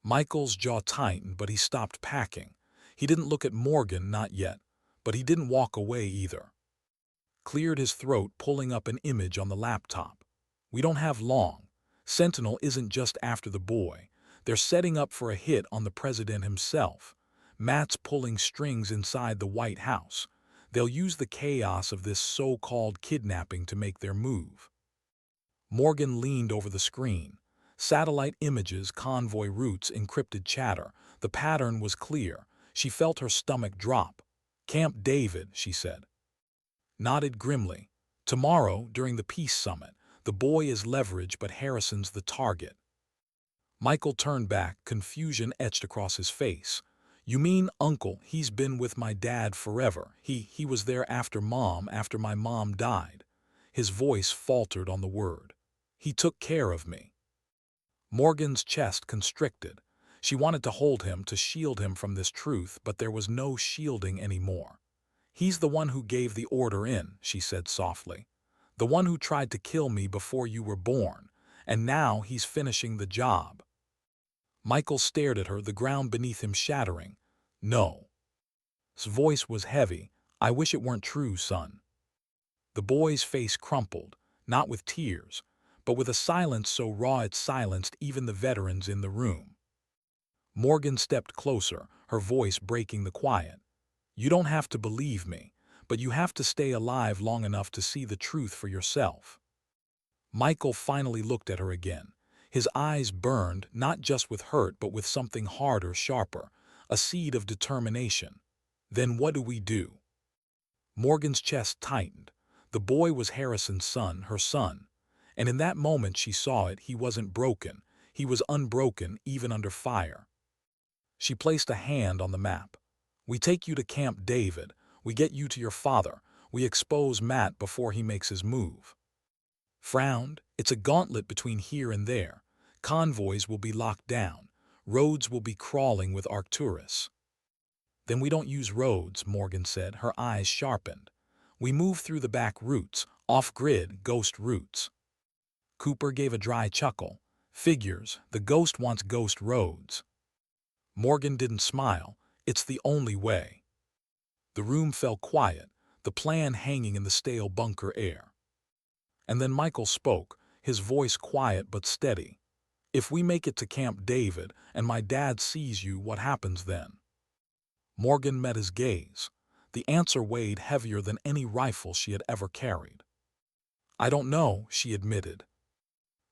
Michael's jaw tightened, but he stopped packing. He didn't look at Morgan, not yet, but he didn't walk away either. Cleared his throat, pulling up an image on the laptop. "We don't have long. Sentinel isn't just after the boy. They're setting up for a hit on the president himself. Matt's pulling strings inside the White House. They'll use the chaos of this so-called kidnapping to make their move." Morgan leaned over the screen. Satellite images, convoy routes, encrypted chatter. The pattern was clear. She felt her stomach drop. "Camp David," she said. Nodded grimly. "Tomorrow, during the peace summit, the boy is leverage, but Harrison's the target." Michael turned back, confusion etched across his face. "You mean, Uncle, he's been with my dad forever. He was there after my mom died." His voice faltered on the word. "He took care of me." Morgan's chest constricted. She wanted to hold him, to shield him from this truth, but there was no shielding anymore. "He's the one who gave the order in," she said softly. "The one who tried to kill me before you were born. And now he's finishing the job." Michael stared at her, the ground beneath him shattering. "No." His voice was heavy. "I wish it weren't true, son." The boy's face crumpled, not with tears, but with a silence so raw it silenced even the veterans in the room. Morgan stepped closer, her voice breaking the quiet. "You don't have to believe me, but you have to stay alive long enough to see the truth for yourself." Michael finally looked at her again. His eyes burned, not just with hurt but with something harder, sharper, a seed of determination. "Then what do we do?" Morgan's chest tightened. The boy was Harrison's son, her son. And in that moment she saw it. He wasn't broken. He was unbroken, even under fire. She placed a hand on the map. "We take you to Camp David. We get you to your father. We expose Matt before he makes his move." Frowned. "It's a gauntlet between here and there. Convoys will be locked down. Roads will be crawling with Arcturus." "Then we don't use roads," Morgan said, her eyes sharpened. "We move through the back routes, off-grid, ghost routes." Cooper gave a dry chuckle. "Figures, the ghost wants ghost roads." Morgan didn't smile. "It's the only way." The room fell quiet, the plan hanging in the stale bunker air. And then Michael spoke, his voice quiet but steady. "If we make it to Camp David and my dad sees you, what happens then?" Morgan met his gaze. The answer weighed heavier than any rifle she had ever carried. "I don't know," she admitted.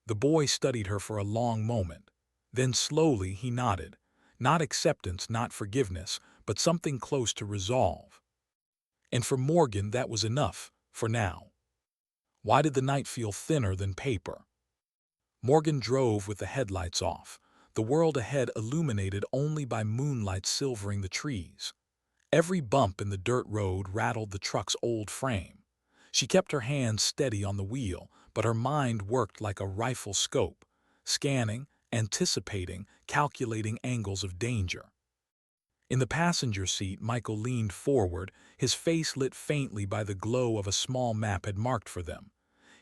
The boy studied her for a long moment. Then slowly he nodded. Not acceptance, not forgiveness, but something close to resolve. And for Morgan that was enough, for now. Why did the night feel thinner than paper? Morgan drove with the headlights off, the world ahead illuminated only by moonlight silvering the trees. Every bump in the dirt road rattled the truck's old frame. She kept her hands steady on the wheel, but her mind worked like a rifle scope, scanning, anticipating, calculating angles of danger. In the passenger seat, Michael leaned forward, his face lit faintly by the glow of a small map had marked for them.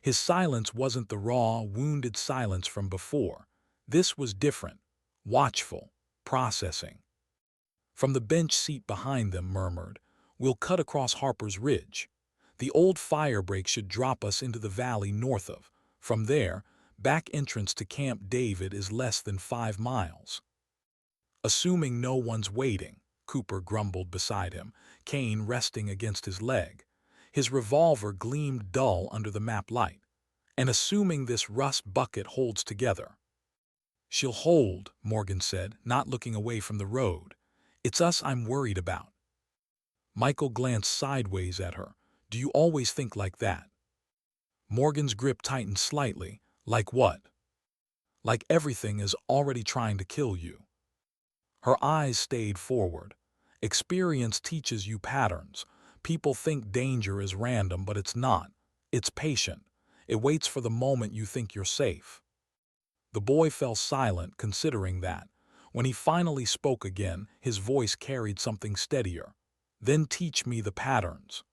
His silence wasn't the raw, wounded silence from before. This was different, watchful, processing. From the bench seat behind them murmured, "We'll cut across Harper's Ridge. The old fire break should drop us into the valley north of. From there, back entrance to Camp David is less than 5 miles. Assuming no one's waiting," Cooper grumbled beside him, Kane resting against his leg. His revolver gleamed dull under the map light. "And assuming this rust bucket holds together." "She'll hold," Morgan said, not looking away from the road. "It's us I'm worried about." Michael glanced sideways at her. "Do you always think like that?" Morgan's grip tightened slightly. "Like what?" "Like everything is already trying to kill you." Her eyes stayed forward. "Experience teaches you patterns. People think danger is random, but it's not. It's patient. It waits for the moment you think you're safe." The boy fell silent, considering that. When he finally spoke again, his voice carried something steadier. "Then teach me the patterns."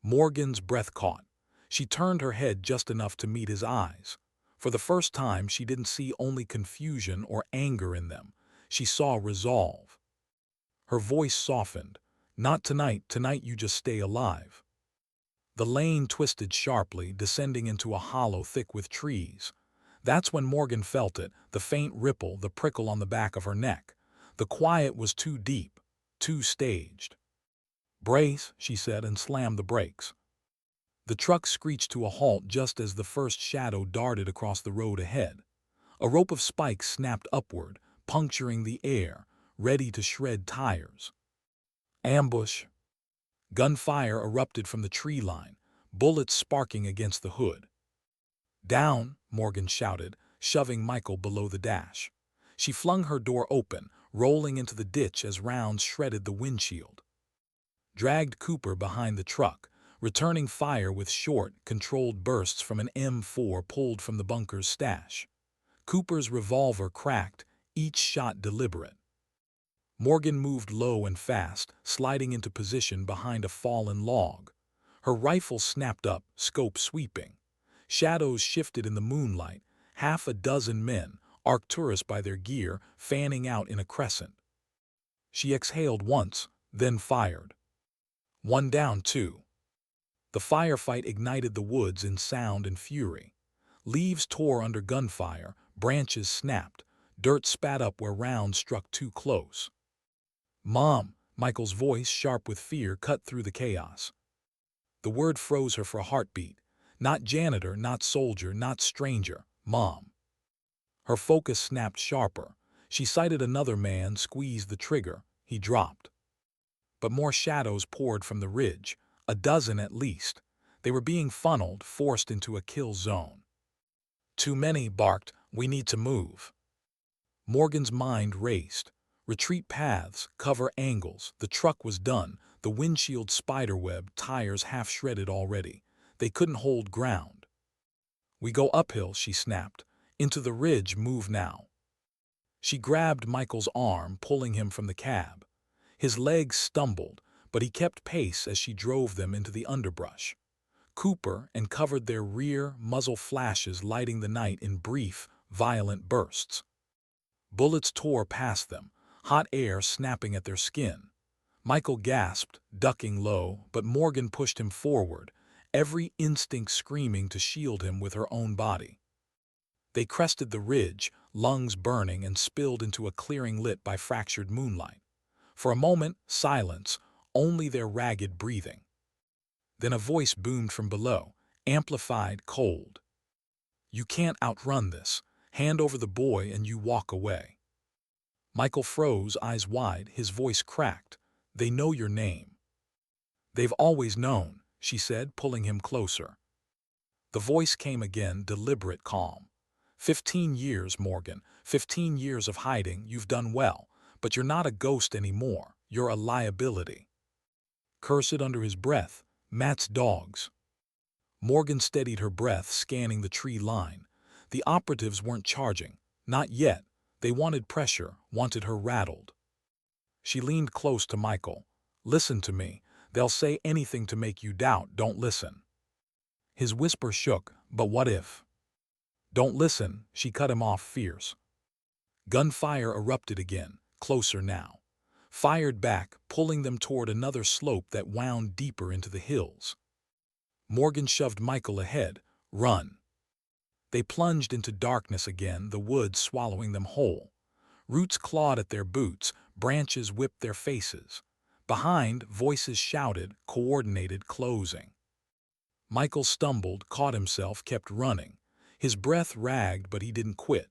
Morgan's breath caught. She turned her head just enough to meet his eyes. For the first time, she didn't see only confusion or anger in them. She saw resolve. Her voice softened. "Not tonight. Tonight you just stay alive." The lane twisted sharply, descending into a hollow thick with trees. That's when Morgan felt it, the faint ripple, the prickle on the back of her neck. The quiet was too deep, too staged. "Brace," she said, and slammed the brakes. The truck screeched to a halt just as the first shadow darted across the road ahead. A rope of spikes snapped upward, puncturing the air, ready to shred tires. Ambush. Gunfire erupted from the tree line, bullets sparking against the hood. "Down," Morgan shouted, shoving Michael below the dash. She flung her door open, rolling into the ditch as rounds shredded the windshield. Dragged Cooper behind the truck, returning fire with short, controlled bursts from an M4 pulled from the bunker's stash. Cooper's revolver cracked, each shot deliberate. Morgan moved low and fast, sliding into position behind a fallen log. Her rifle snapped up, scope sweeping. Shadows shifted in the moonlight, half a dozen men, Arcturus by their gear, fanning out in a crescent. She exhaled once, then fired. One down, two. The firefight ignited the woods in sound and fury. Leaves tore under gunfire, branches snapped, dirt spat up where rounds struck too close. "Mom," Michael's voice, sharp with fear, cut through the chaos. The word froze her for a heartbeat. Not janitor, not soldier, not stranger, Mom. Her focus snapped sharper. She sighted another man, squeezed the trigger. He dropped. But more shadows poured from the ridge, a dozen at least. They were being funneled, forced into a kill zone. "Too many," barked. "We need to move." Morgan's mind raced. Retreat paths, cover angles. The truck was done, the windshield spiderweb, tires half shredded already. They couldn't hold ground. "We go uphill," she snapped. "Into the ridge, move now." She grabbed Michael's arm, pulling him from the cab. His legs stumbled, but he kept pace as she drove them into the underbrush. Cooper and covered their rear, muzzle flashes lighting the night in brief, violent bursts. Bullets tore past them, hot air snapping at their skin. Michael gasped, ducking low, but Morgan pushed him forward, every instinct screaming to shield him with her own body. They crested the ridge, lungs burning, and spilled into a clearing lit by fractured moonlight. For a moment, silence, only their ragged breathing. Then a voice boomed from below, amplified, cold. "You can't outrun this. Hand over the boy and you walk away." Michael froze, eyes wide, his voice cracked. "They know your name." "They've always known," she said, pulling him closer. The voice came again, deliberate, calm. "15 years, Morgan. 15 years of hiding. You've done well. But you're not a ghost anymore. You're a liability." Cursed under his breath, "Matt's dogs." Morgan steadied her breath, scanning the tree line. The operatives weren't charging. Not yet. They wanted pressure, wanted her rattled. She leaned close to Michael. "Listen to me. They'll say anything to make you doubt. Don't listen." His whisper shook. "But what if?" "Don't listen," she cut him off fierce. Gunfire erupted again, closer now. Fired back, pulling them toward another slope that wound deeper into the hills. Morgan shoved Michael ahead. "Run." They plunged into darkness again, the woods swallowing them whole. Roots clawed at their boots, branches whipped their faces. Behind, voices shouted, coordinated, closing. Michael stumbled, caught himself, kept running. His breath ragged, but he didn't quit.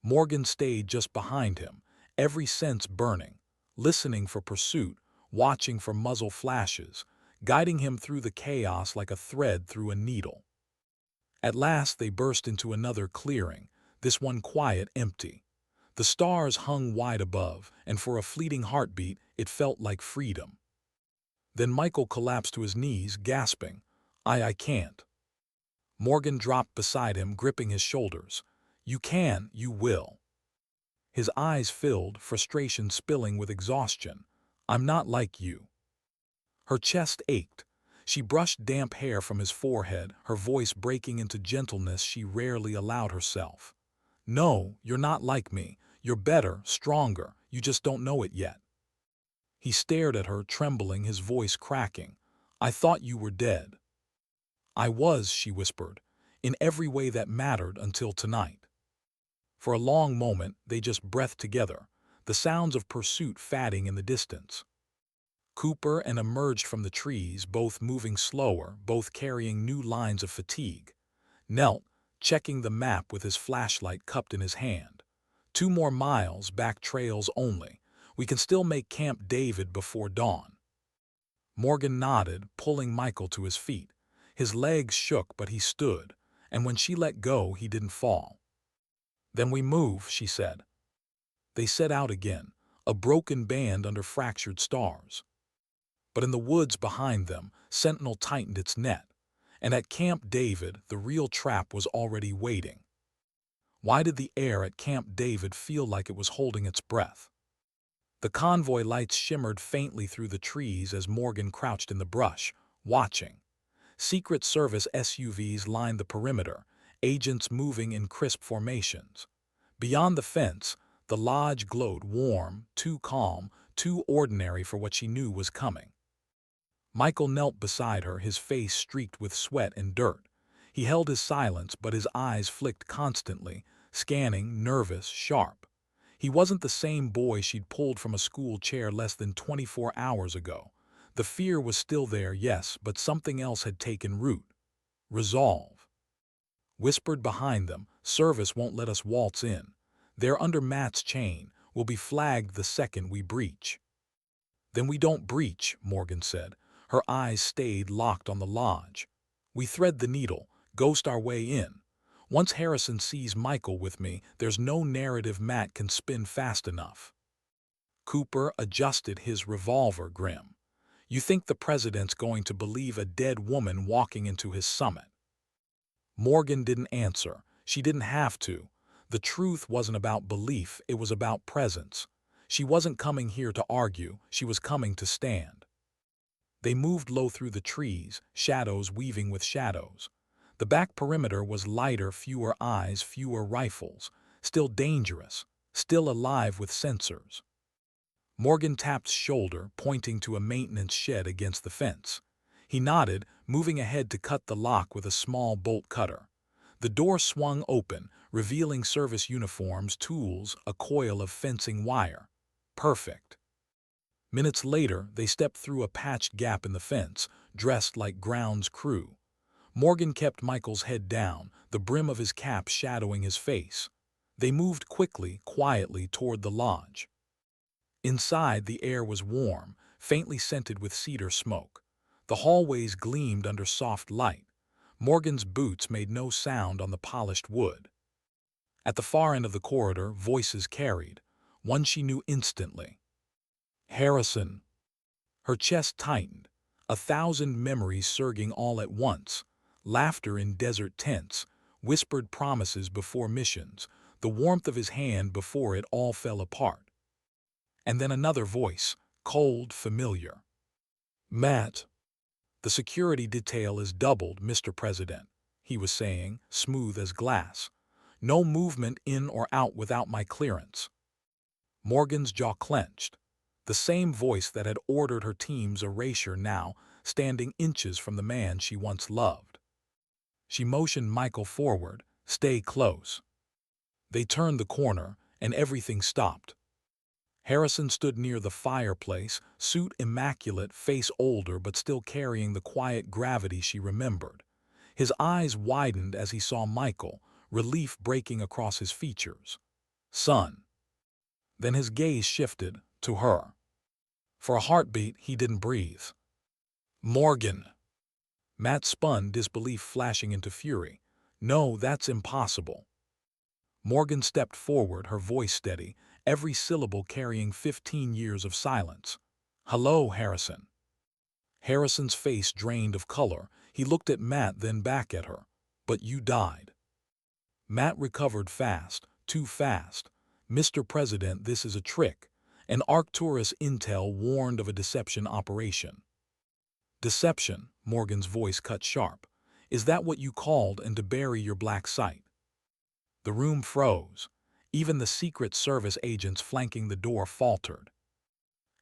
Morgan stayed just behind him, every sense burning, listening for pursuit, watching for muzzle flashes, guiding him through the chaos like a thread through a needle. At last they burst into another clearing, this one quiet, empty. The stars hung wide above, and for a fleeting heartbeat, it felt like freedom. Then Michael collapsed to his knees, gasping, I can't." Morgan dropped beside him, gripping his shoulders. "You can, you will." His eyes filled, frustration spilling with exhaustion. "I'm not like you." Her chest ached. She brushed damp hair from his forehead, her voice breaking into gentleness she rarely allowed herself. "No, you're not like me. You're better, stronger. You just don't know it yet." He stared at her, trembling, his voice cracking. "I thought you were dead." "I was," she whispered, "in every way that mattered until tonight." For a long moment, they just breathed together, the sounds of pursuit fading in the distance. Cooper and emerged from the trees, both moving slower, both carrying new lines of fatigue. Knelt, checking the map with his flashlight cupped in his hand. 2 more miles, back trails only. We can still make Camp David before dawn." Morgan nodded, pulling Michael to his feet. His legs shook, but he stood, and when she let go, he didn't fall. "Then we move," she said. They set out again, a broken band under fractured stars. But in the woods behind them, Sentinel tightened its net, and at Camp David, the real trap was already waiting. Why did the air at Camp David feel like it was holding its breath? The convoy lights shimmered faintly through the trees as Morgan crouched in the brush, watching. Secret Service SUVs lined the perimeter, agents moving in crisp formations. Beyond the fence, the lodge glowed warm, too calm, too ordinary for what she knew was coming. Michael knelt beside her, his face streaked with sweat and dirt. He held his silence, but his eyes flicked constantly, scanning, nervous, sharp. He wasn't the same boy she'd pulled from a school chair less than 24 hours ago. The fear was still there, yes, but something else had taken root. Resolve. Whispered behind them, "Service won't let us waltz in. They're under Matt's chain. We'll be flagged the second we breach." "Then we don't breach," Morgan said. Her eyes stayed locked on the lodge. "We thread the needle, ghost our way in. Once Harrison sees Michael with me, there's no narrative Matt can spin fast enough." Cooper adjusted his revolver, grim. "You think the president's going to believe a dead woman walking into his summit?" Morgan didn't answer. She didn't have to. The truth wasn't about belief, it was about presence. She wasn't coming here to argue, she was coming to stand. They moved low through the trees, shadows weaving with shadows. The back perimeter was lighter, fewer eyes, fewer rifles. Still dangerous, still alive with sensors. Morgan tapped shoulder, pointing to a maintenance shed against the fence. He nodded, moving ahead to cut the lock with a small bolt cutter. The door swung open, revealing service uniforms, tools, a coil of fencing wire. Perfect. Minutes later, they stepped through a patched gap in the fence, dressed like grounds crew. Morgan kept Michael's head down, the brim of his cap shadowing his face. They moved quickly, quietly toward the lodge. Inside, the air was warm, faintly scented with cedar smoke. The hallways gleamed under soft light. Morgan's boots made no sound on the polished wood. At the far end of the corridor, voices carried. One she knew instantly. Harrison. Her chest tightened, 1,000 memories surging all at once. Laughter in desert tents, whispered promises before missions, the warmth of his hand before it all fell apart. And then another voice, cold, familiar. Matt. The security detail is doubled, Mr. President, he was saying, smooth as glass. No movement in or out without my clearance. Morgan's jaw clenched. The same voice that had ordered her team's erasure now standing inches from the man she once loved. She motioned Michael forward, stay close. They turned the corner, and everything stopped. Harrison stood near the fireplace, suit immaculate, face older but still carrying the quiet gravity she remembered. His eyes widened as he saw Michael, relief breaking across his features. Son. Then his gaze shifted to her. For a heartbeat, he didn't breathe. Morgan. Matt spun, disbelief flashing into fury. No, that's impossible. Morgan stepped forward, her voice steady, every syllable carrying 15 years of silence. Hello, Harrison. Harrison's face drained of color. He looked at Matt, then back at her. But you died. Matt recovered fast, too fast. Mr. President, this is a trick. An Arcturus intel warned of a deception operation. Deception, Morgan's voice cut sharp. Is that what you called and to bury your black site? The room froze. Even the Secret Service agents flanking the door faltered.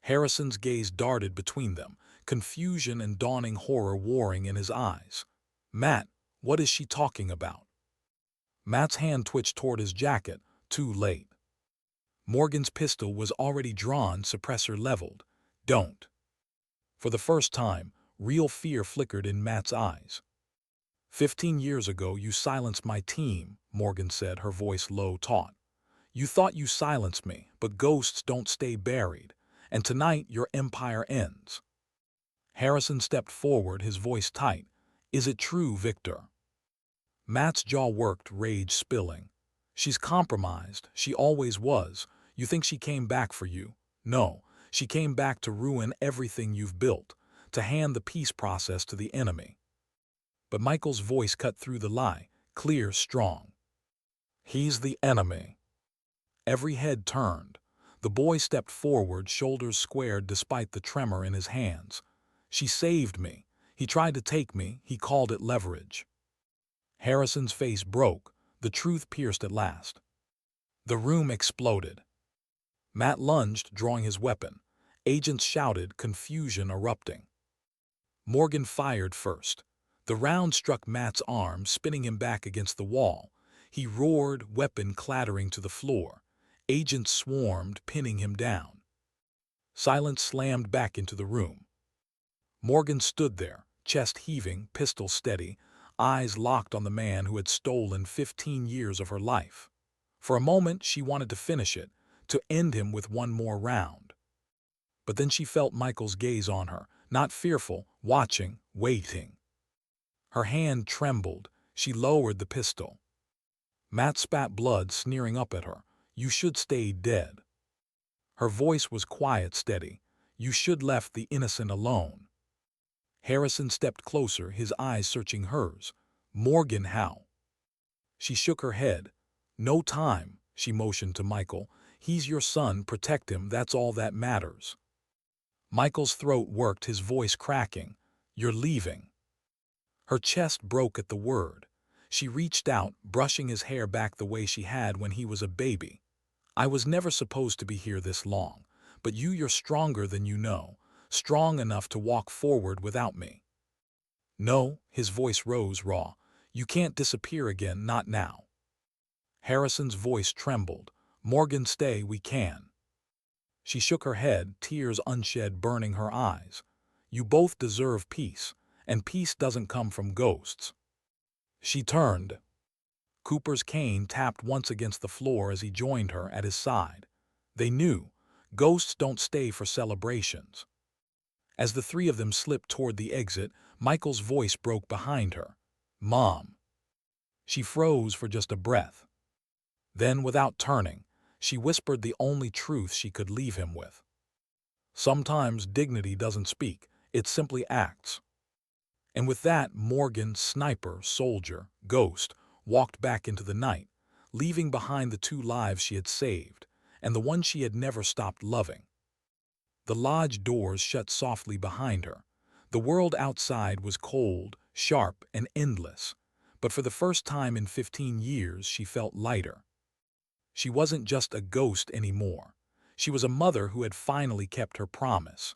Harrison's gaze darted between them, confusion and dawning horror warring in his eyes. Matt, what is she talking about? Matt's hand twitched toward his jacket, too late. Morgan's pistol was already drawn, suppressor leveled. Don't. For the first time, real fear flickered in Matt's eyes. 15 years ago you silenced my team, Morgan said, her voice low, taut. You thought you silenced me, but ghosts don't stay buried, and tonight your empire ends. Harrison stepped forward, his voice tight. Is it true, Victor? Matt's jaw worked, rage spilling. She's compromised, she always was. You think she came back for you? No, she came back to ruin everything you've built, to hand the peace process to the enemy. But Michael's voice cut through the lie, clear, strong. He's the enemy. Every head turned. The boy stepped forward, shoulders squared despite the tremor in his hands. She saved me. He tried to take me, he called it leverage. Harrison's face broke, the truth pierced at last. The room exploded. Matt lunged, drawing his weapon. Agents shouted, confusion erupting. Morgan fired first. The round struck Matt's arm, spinning him back against the wall. He roared, weapon clattering to the floor. Agents swarmed, pinning him down. Silence slammed back into the room. Morgan stood there, chest heaving, pistol steady, eyes locked on the man who had stolen 15 years of her life. For a moment, she wanted to finish it, to end him with one more round. But then she felt Michael's gaze on her, not fearful, watching, waiting. Her hand trembled. She lowered the pistol. Matt spat blood, sneering up at her. You should stay dead. Her voice was quiet, steady. You should left the innocent alone. Harrison stepped closer, his eyes searching hers. Morgan, how? She shook her head. No time, she motioned to Michael. He's your son, protect him, that's all that matters. Michael's throat worked, his voice cracking. You're leaving. Her chest broke at the word. She reached out, brushing his hair back the way she had when he was a baby. I was never supposed to be here this long, but you're stronger than you know, strong enough to walk forward without me. No, his voice rose raw. You can't disappear again, not now. Harrison's voice trembled. Morgan, stay, we can. She shook her head, tears unshed burning her eyes. You both deserve peace, and peace doesn't come from ghosts. She turned. Cooper's cane tapped once against the floor as he joined her at his side. They knew, ghosts don't stay for celebrations. As the three of them slipped toward the exit, Michael's voice broke behind her. Mom. She froze for just a breath. Then, without turning, she whispered the only truth she could leave him with. Sometimes dignity doesn't speak, it simply acts. And with that, Morgan, sniper, soldier, ghost, walked back into the night, leaving behind the 2 lives she had saved, and the one she had never stopped loving. The lodge doors shut softly behind her. The world outside was cold, sharp, and endless, but for the first time in 15 years she felt lighter. She wasn't just a ghost anymore. She was a mother who had finally kept her promise.